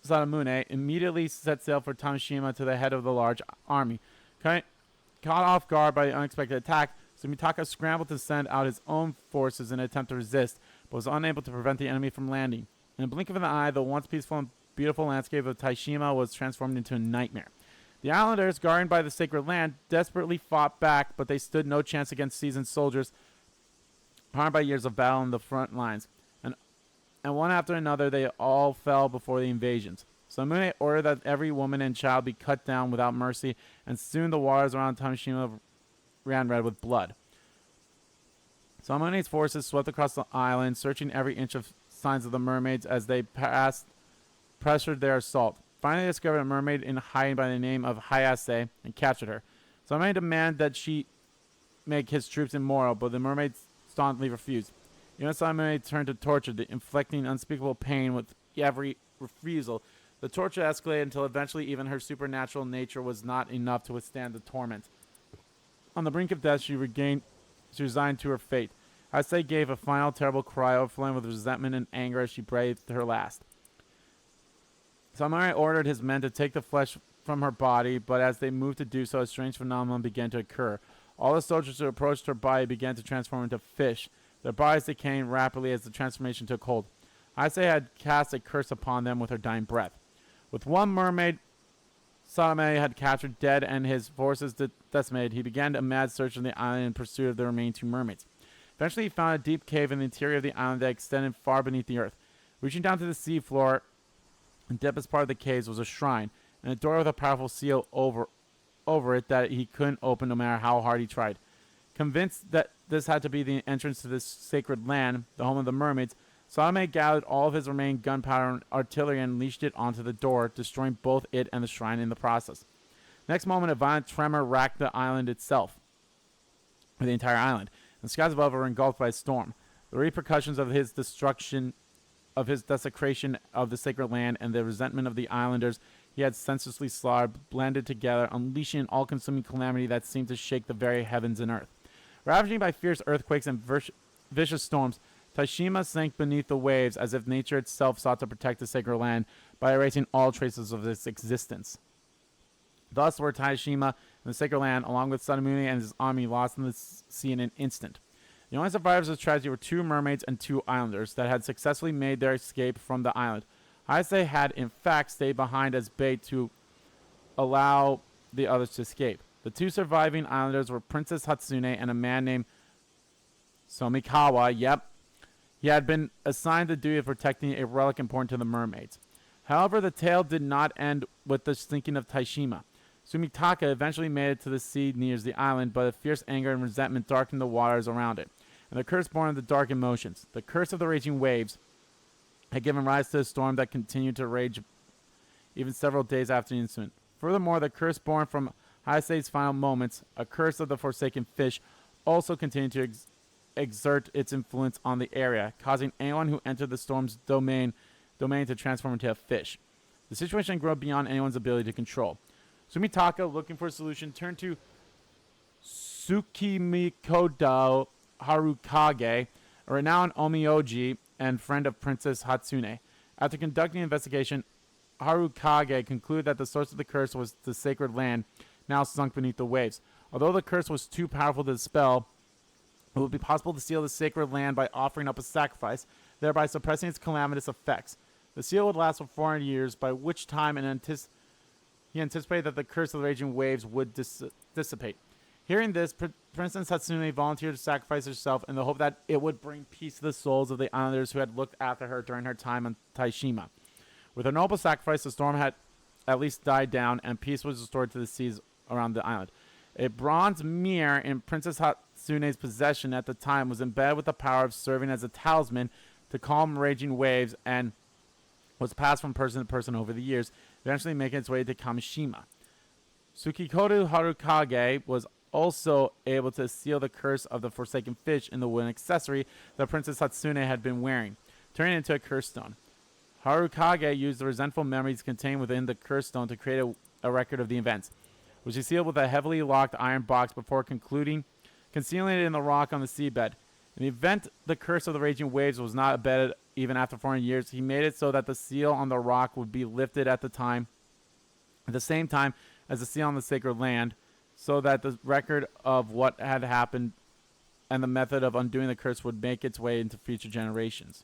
Sadamune immediately set sail for Tanishima to the head of the large army. Caught off guard by the unexpected attack, Sumitaka scrambled to send out his own forces in an attempt to resist, but was unable to prevent the enemy from landing. In a blink of an eye, the once peaceful and beautiful landscape of Taishima was transformed into a nightmare. The islanders, guarded by the sacred land, desperately fought back, but they stood no chance against seasoned soldiers harmed by years of battle in the front lines. And one after another, they all fell before the invasions. Samune ordered that every woman and child be cut down without mercy, and soon the waters around Tamashima ran red with blood. Samune's forces swept across the island, searching every inch of signs of the mermaids as they pressured their assault. Finally, they discovered a mermaid in hiding by the name of Hayase and captured her. Samune demanded that she make his troops immoral, but the mermaid staunchly refused. Even as Samune turned to torture, inflicting unspeakable pain with every refusal. The torture escalated until eventually even her supernatural nature was not enough to withstand the torment. On the brink of death, she resigned to her fate. Hayase gave a final terrible cry, overflowing with resentment and anger as she breathed her last. Samune ordered his men to take the flesh from her body, but as they moved to do so, a strange phenomenon began to occur. All the soldiers who approached her body began to transform into fish, their bodies decaying rapidly as the transformation took hold. Hayase had cast a curse upon them with her dying breath. With one mermaid Sadamune had captured dead and his forces decimated, he began a mad search on the island in pursuit of the remaining 2 mermaids. Eventually, he found a deep cave in the interior of the island that extended far beneath the earth. Reaching down to the seafloor, and deepest part of the caves was a shrine, and a door with a powerful seal over it that he couldn't open no matter how hard he tried. Convinced that this had to be the entrance to this sacred land, the home of the mermaids, Sadamune gathered all of his remaining gunpowder and artillery and unleashed it onto the door, destroying both it and the shrine in the process. Next moment, a violent tremor racked the island itself, or the entire island, and the skies above were engulfed by a storm. The repercussions of his destruction, of his desecration of the sacred land, and the resentment of the islanders he had senselessly slaughtered blended together, unleashing an all-consuming calamity that seemed to shake the very heavens and earth. Ravaging by fierce earthquakes and vicious storms, Taishima sank beneath the waves as if nature itself sought to protect the sacred land by erasing all traces of its existence. Thus were Taishima and the sacred land, along with Sadamune and his army, lost in the sea in an instant. The only survivors of the tragedy were 2 mermaids and 2 islanders that had successfully made their escape from the island. Haisei had, in fact, stayed behind as bait to allow the others to escape. The 2 surviving islanders were Princess Hatsune and a man named Somikawa. Yep. He had been assigned the duty of protecting a relic important to the mermaids. However, the tale did not end with the sinking of Taishima. Sumitaka eventually made it to the sea near the island, but a fierce anger and resentment darkened the waters around it, and the curse born of the dark emotions. The curse of the raging waves had given rise to a storm that continued to rage even several days after the incident. Furthermore, the curse born from Haisei's final moments, a curse of the forsaken fish, also continued to exert its influence on the area, causing anyone who entered the storm's domain to transform into a fish. The situation grew beyond anyone's ability to control. Sumitaka, looking for a solution, turned to Tsukimikodo Harukage, a renowned omioji and friend of Princess Hatsune. After conducting an investigation, Harukage concluded that the source of the curse was the sacred land, now sunk beneath the waves. Although the curse was too powerful to dispel, it would be possible to seal the sacred land by offering up a sacrifice, thereby suppressing its calamitous effects. The seal would last for 400 years, by which time he anticipated that the curse of the raging waves would dissipate. Hearing this, Princess Hatsune volunteered to sacrifice herself in the hope that it would bring peace to the souls of the islanders who had looked after her during her time on Taishima. With her noble sacrifice, the storm had at least died down, and peace was restored to the seas around the island. A bronze mirror in Princess Hatsune's possession at the time was embedded with the power of serving as a talisman to calm raging waves, and was passed from person to person over the years, eventually making its way to Kameshima. Tsukikodo Harukage was also able to seal the curse of the forsaken fish in the wooden accessory that Princess Hatsune had been wearing, turning it into a curse stone. Harukage used the resentful memories contained within the curse stone to create a record of the events, which he sealed with a heavily locked iron box before concealing it in the rock on the seabed. In the event the curse of the raging waves was not abated even after 400 years, he made it so that the seal on the rock would be lifted at the same time as the seal on the sacred land, so that the record of what had happened and the method of undoing the curse would make its way into future generations.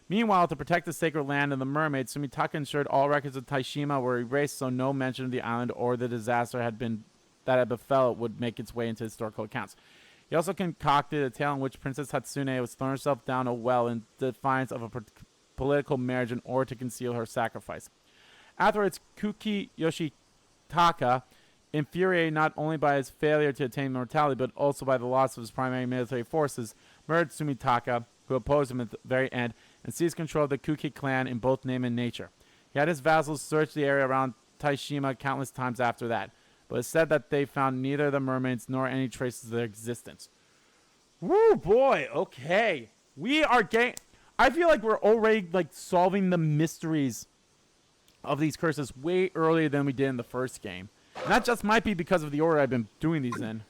Meanwhile, to protect the sacred land and the mermaids, Sumitaka ensured all records of Taishima were erased so no mention of the island or the disaster that had befell it would make its way into historical accounts. He also concocted a tale in which Princess Hatsune was throwing herself down a well in defiance of a political marriage in order to conceal her sacrifice. Afterwards, Kuki Yoshitaka, infuriated not only by his failure to attain immortality but also by the loss of his primary military forces, murdered Sumitaka, who opposed him at the very end, and seized control of the Kuki clan in both name and nature. He had his vassals search the area around Taishima countless times after that, but it's said that they found neither the mermaids nor any traces of their existence. Woo, boy, okay. We are getting... I feel like we're already solving the mysteries of these curses way earlier than we did in the first game. And that just might be because of the order I've been doing these in.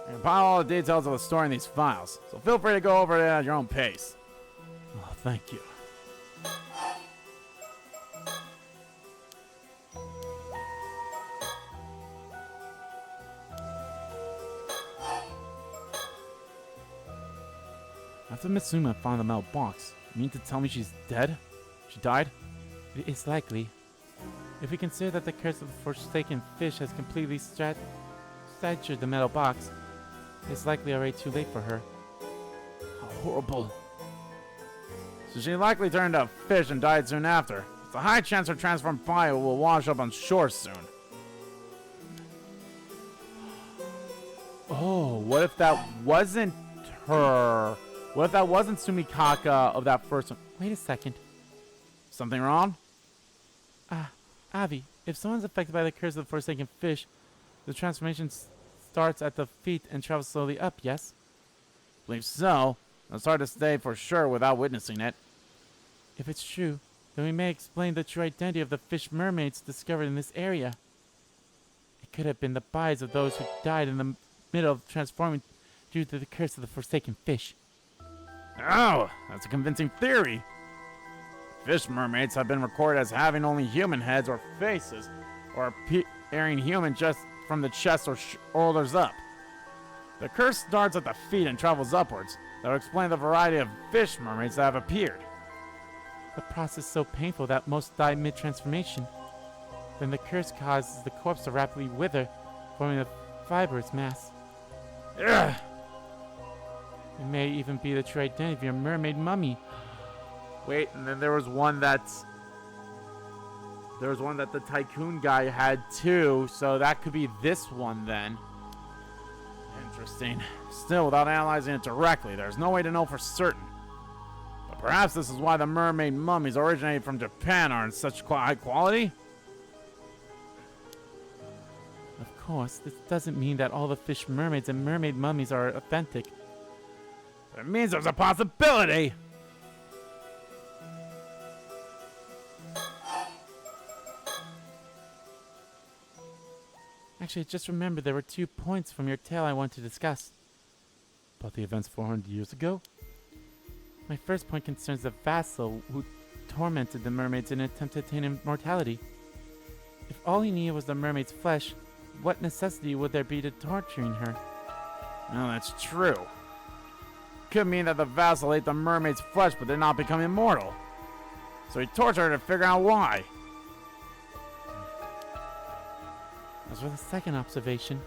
I compile all the details of the story in these files, so feel free to go over it at your own pace. Oh, thank you. After Mitsuma found the metal box, you mean to tell me she's dead? She died? It's likely. If we consider that the curse of the forsaken fish has completely statured the metal box, it's likely already too late for her. How horrible. So she likely turned to a fish and died soon after. It's a high chance her transformed body will wash up on shore soon. Oh, what if that wasn't her? What if that wasn't Sumikaka of that first one? Wait a second. Something wrong? Avi, if someone's affected by the curse of the forsaken fish, the transformation starts at the feet and travels slowly up, yes? Believe so. It's hard to say for sure without witnessing it. If it's true, then we may explain the true identity of the fish mermaids discovered in this area. It could have been the bodies of those who died in the middle of transforming due to the curse of the forsaken fish. Oh, that's a convincing theory. Fish mermaids have been recorded as having only human heads or faces, or appearing human just from the chest or shoulders up. The curse starts at the feet and travels upwards. That would explain the variety of fish mermaids that have appeared. The process is so painful that most die mid-transformation. Then the curse causes the corpse to rapidly wither, forming a fibrous mass. Ugh. It may even be the true identity of your mermaid mummy. Wait, and then there was one that the tycoon guy had too, so that could be this one then. Interesting. Still, without analyzing it directly, there's no way to know for certain. But perhaps this is why the mermaid mummies originated from Japan are in such high quality? Of course, this doesn't mean that all the fish mermaids and mermaid mummies are authentic. It means there's a possibility! Actually, just remember there were 2 points from your tale I want to discuss. About the events 400 years ago? My first point concerns the vassal who tormented the mermaids in an attempt to attain immortality. If all he needed was the mermaid's flesh, what necessity would there be to torturing her? No, that's true. Could mean that the vassal ate the mermaid's flesh but did not become immortal. So he tortured her to figure out why. As for the second observation,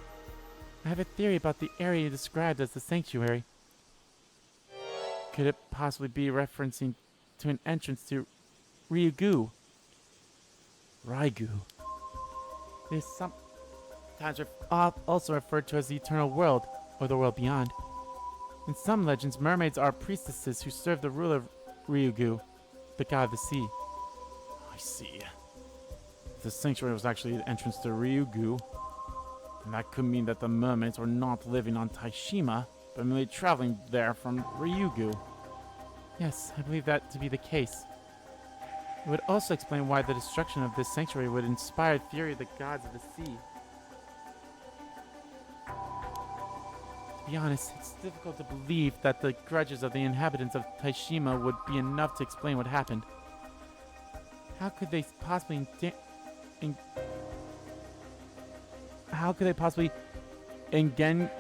I have a theory about the area described as the sanctuary. Could it possibly be referencing to an entrance to Ryugu? Ryugu. It is sometimes also referred to as the eternal world, or the world beyond. In some legends, mermaids are priestesses who serve the ruler of Ryugu, the god of the sea. I see. The sanctuary was actually the entrance to Ryugu, and that could mean that the mermaids were not living on Taishima, but merely traveling there from Ryugu. Yes, I believe that to be the case. It would also explain why the destruction of this sanctuary would inspire the theory of the gods of the sea. To be honest, it's difficult to believe that the grudges of the inhabitants of Taishima would be enough to explain what happened. How could they possibly engender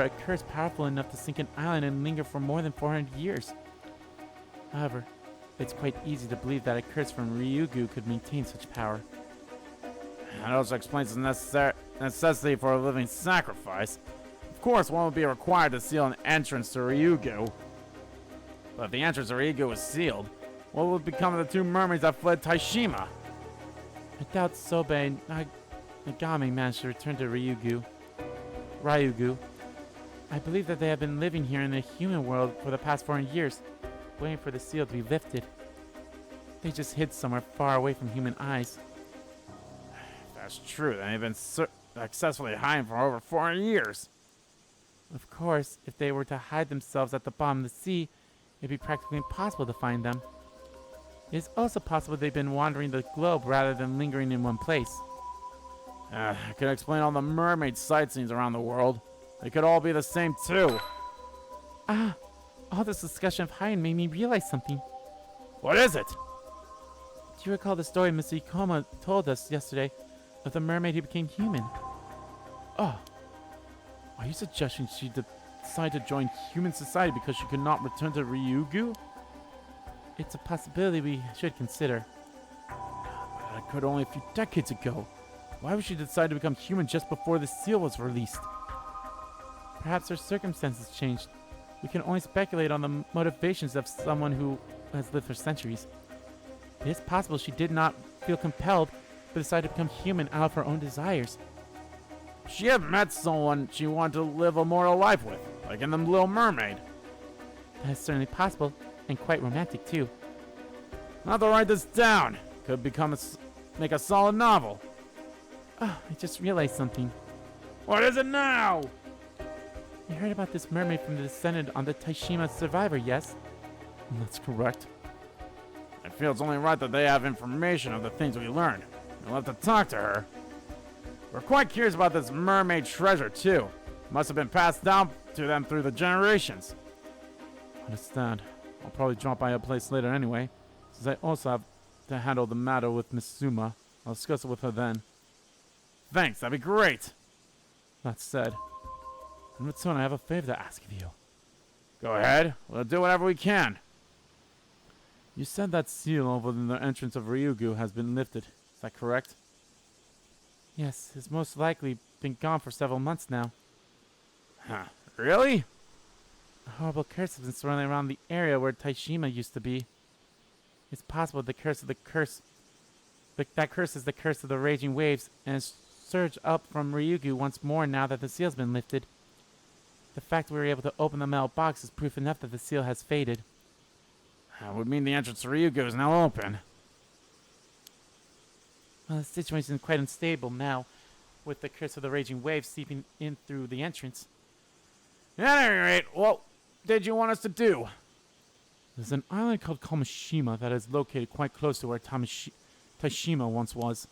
a curse powerful enough to sink an island and linger for more than 400 years? However, it's quite easy to believe that a curse from Ryugu could maintain such power. That also explains the necessity for a living sacrifice. Of course, one would be required to seal an entrance to Ryugu. But if the entrance to Ryugu was sealed, what would become of the 2 mermaids that fled Taishima? I doubt Sobe and Nagame managed to return to Ryugu. I believe that they have been living here in the human world for the past 400 years, waiting for the seal to be lifted. They just hid somewhere far away from human eyes. If that's true, then they've been successfully hiding for over 400 years. Of course, if they were to hide themselves at the bottom of the sea, it'd be practically impossible to find them. It is also possible they've been wandering the globe rather than lingering in one place. I could explain all the mermaid sightseeings around the world. They could all be the same too. Ah, all this discussion of hiding made me realize something. What is it? Do you recall the story Miss Ikoma told us yesterday of the mermaid who became human? Oh. Are you suggesting she decided to join human society because she could not return to Ryugu? It's a possibility we should consider. That occurred only a few decades ago. Why would she decide to become human just before the seal was released? Perhaps her circumstances changed. We can only speculate on the motivations of someone who has lived for centuries. It is possible she did not feel compelled, but decided to become human out of her own desires. She had met someone she wanted to live a mortal life with, like in The Little Mermaid. That is certainly possible, and quite romantic too. I'll have to write this down. Could make a solid novel. I just realized something. What is it now? You heard about this mermaid from the descendant on the Taishima survivor, yes? That's correct. I feel it's only right that they have information of the things we learned. We'll have to talk to her. We're quite curious about this mermaid treasure, too. Must have been passed down to them through the generations. Understand. I'll probably drop by a place later anyway. since I also have to handle the matter with Miss Suma. I'll discuss it with her then. Thanks, that'd be great. That said, in return, I have a favor to ask of you. Go ahead. We'll do whatever we can. You said that seal over the entrance of Ryugu has been lifted. Is that correct? Yes, it's most likely been gone for several months now. Huh. Really? A horrible curse has been swirling around the area where Taishima used to be. It's possible that curse is the curse of the raging waves and has surged up from Ryugu once more now that the seal's been lifted. The fact we were able to open the metal box is proof enough that the seal has faded. That would mean the entrance to Ryugu is now open. Well, the situation is quite unstable now, with the curse of the raging waves seeping in through the entrance. At any rate, what did you want us to do? There's an island called Kameshima that is located quite close to where Taishima once was.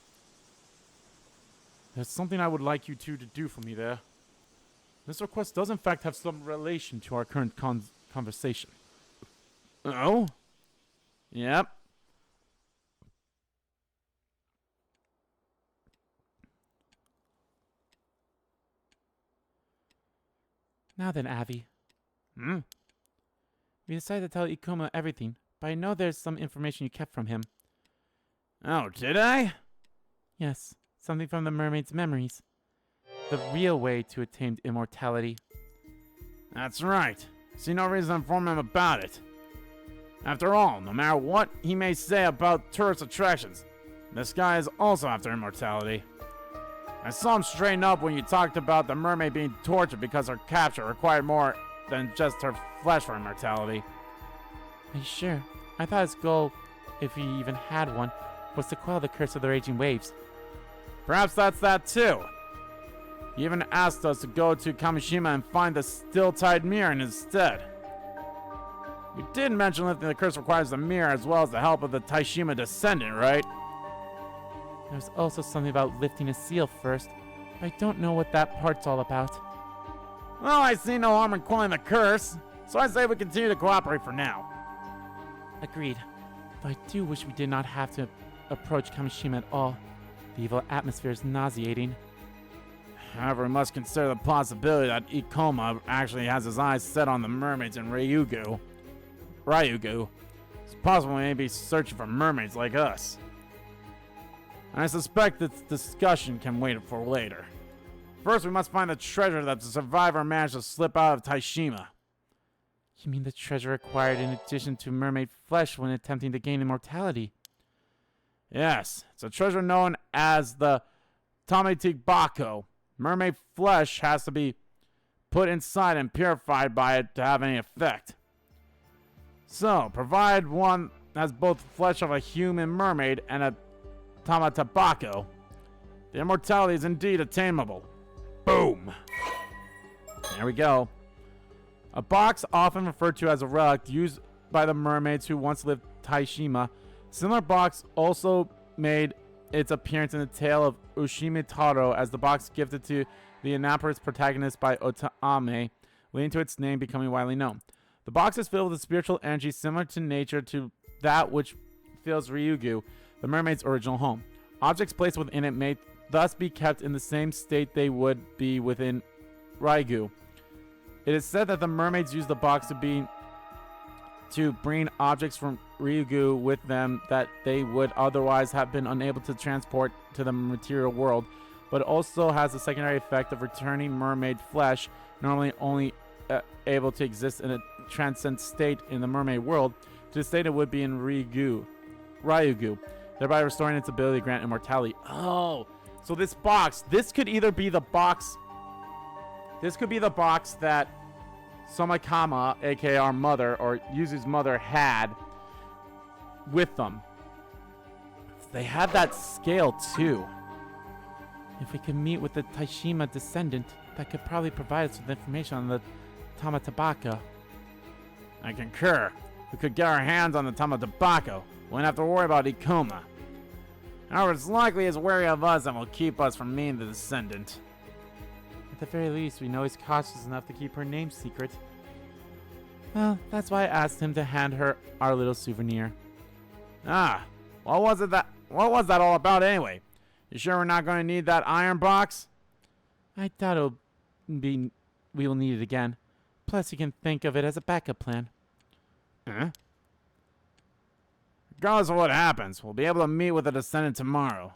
There's something I would like you two to do for me there. This request does in fact have some relation to our current conversation. Oh? Yep. Now then, Avi. Hmm? We decided to tell Ikoma everything, but I know there's some information you kept from him. Oh, did I? Yes, something from the mermaid's memories. The real way to attain immortality. That's right. See no reason to inform him about it. After all, no matter what he may say about tourist attractions, this guy is also after immortality. I saw him straighten up when you talked about the mermaid being tortured because her capture required more than just her flesh for immortality. Are you sure? I thought his goal, if he even had one, was to quell the curse of the raging waves. Perhaps that's that too. He even asked us to go to Kameshima and find the still-tied mirror instead. You did mention lifting the curse requires the mirror as well as the help of the Taishima descendant, right? There's also something about lifting a seal first, but I don't know what that part's all about. Well, I see no harm in quelling the curse, so I say we continue to cooperate for now. Agreed. Though I do wish we did not have to approach Kameshima at all. The evil atmosphere is nauseating. However, we must consider the possibility that Ikoma actually has his eyes set on the mermaids in Ryugu. It's possible he may be searching for mermaids like us. I suspect this discussion can wait for later. First, we must find the treasure that the survivor managed to slip out of Taishima. You mean the treasure acquired in addition to mermaid flesh when attempting to gain immortality? Yes, it's a treasure known as the Tamatibako. Mermaid flesh has to be put inside and purified by it to have any effect. So, provide one has both flesh of a human mermaid and a Tamatabako, the immortality is indeed attainable. Boom! There we go. A box often referred to as a relic used by the mermaids who once lived Taishima. Similar box also made its appearance in the tale of Ushimitaro as the box gifted to the Annapolis protagonist by Otame, leading to its name becoming widely known. The box is filled with a spiritual energy similar to nature to that which fills Ryugu, the mermaid's original home. Objects placed within it may thus be kept in the same state they would be within Ryugu. It is said that the mermaids use the box to bring objects from Ryugu with them that they would otherwise have been unable to transport to the material world, but it also has the secondary effect of returning mermaid flesh, normally only able to exist in a transcendent state in the mermaid world, to the state it would be in Ryugu, thereby restoring its ability to grant immortality. Oh, so this could either be the box. This could be the box that Somakama, aka our mother, or Yuzu's mother, had with them. They had that scale too. If we could meet with the Taishima descendant, that could probably provide us with information on the Tamatabaka. I concur. We could get our hands on the Tamatabako. We wouldn't have to worry about Ikoma. However, it's likely he's wary of us and will keep us from meeting the descendant. At the very least, we know he's cautious enough to keep her name secret. Well, that's why I asked him to hand her our little souvenir. Ah, what was that all about anyway? You sure we're not going to need that iron box? I doubt we will need it again. Plus, you can think of it as a backup plan. Huh? Regardless of what happens, we'll be able to meet with the descendant tomorrow.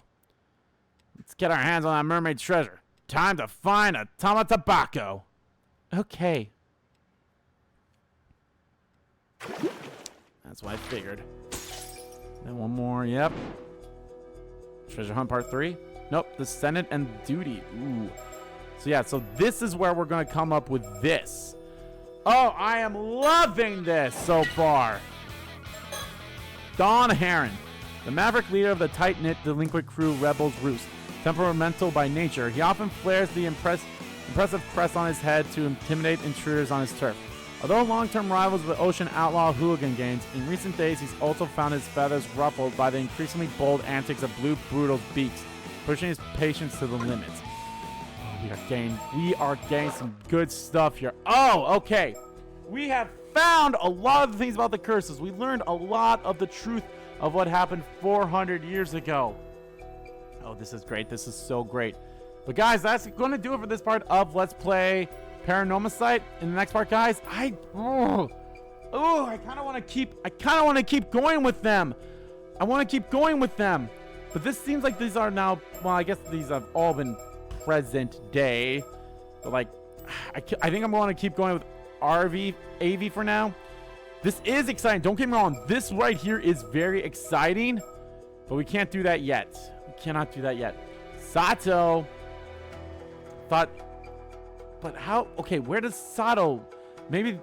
Let's get our hands on that mermaid treasure. Time to find a Tama Tobacco. Okay. That's what I figured. Then one more, yep. Treasure hunt part 3? Nope, Descendant and Duty. Ooh. So yeah, so this is where we're going to come up with this. Oh, I am loving this so far. Don Heron, the maverick leader of the tight-knit delinquent crew Rebels Roost. Temperamental by nature, he often flares the impressive crest on his head to intimidate intruders on his turf. Although long-term rivals of the Ocean Outlaw hooligan gangs, in recent days he's also found his feathers ruffled by the increasingly bold antics of Blue Brutal's beaks, pushing his patience to the limits. Oh, we are getting some good stuff here. Oh, okay. We have found a lot of the things about the curses. We learned a lot of the truth of what happened 400 years ago. Oh, this is great. This is so great. But guys, that's going to do it for this part of Let's Play Paranormasight. In the next part, guys, I kind of want to keep going with them. I want to keep going with them. But this seems like these are now, well, I guess these have all been present day. But like, I think I'm going to keep going with AV for now. This is exciting. Don't get me wrong. This right here is very exciting. But we can't do that yet. We cannot do that yet. Sato thought, but how? Okay, where does Sato? Maybe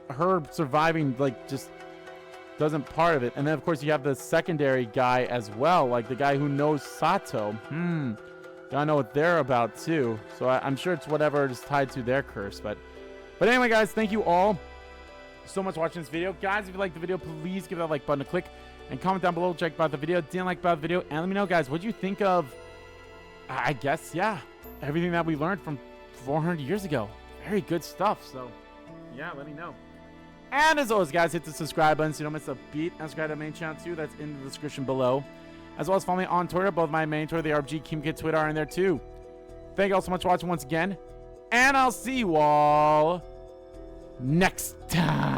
her surviving like just doesn't part of it. And then of course you have the secondary guy as well, like the guy who knows Sato. Gotta know what they're about too. So I'm sure it's whatever is tied to their curse. But anyway, guys, thank you all so much for watching this video. Guys, if you liked the video, please give that like button a click and comment down below, check about the video, didn't like about the video, and let me know, guys, what do you think of, I guess, yeah, everything that we learned from 400 years ago. Very good stuff. So yeah, let me know. And as always, guys, hit the subscribe button so you don't miss a beat. And subscribe to the main channel too. That's in the description below. As well as follow me on Twitter. Both my main Twitter, the RBG KimKid Twitter, are in there too. Thank you all so much for watching once again. And I'll see you all next time.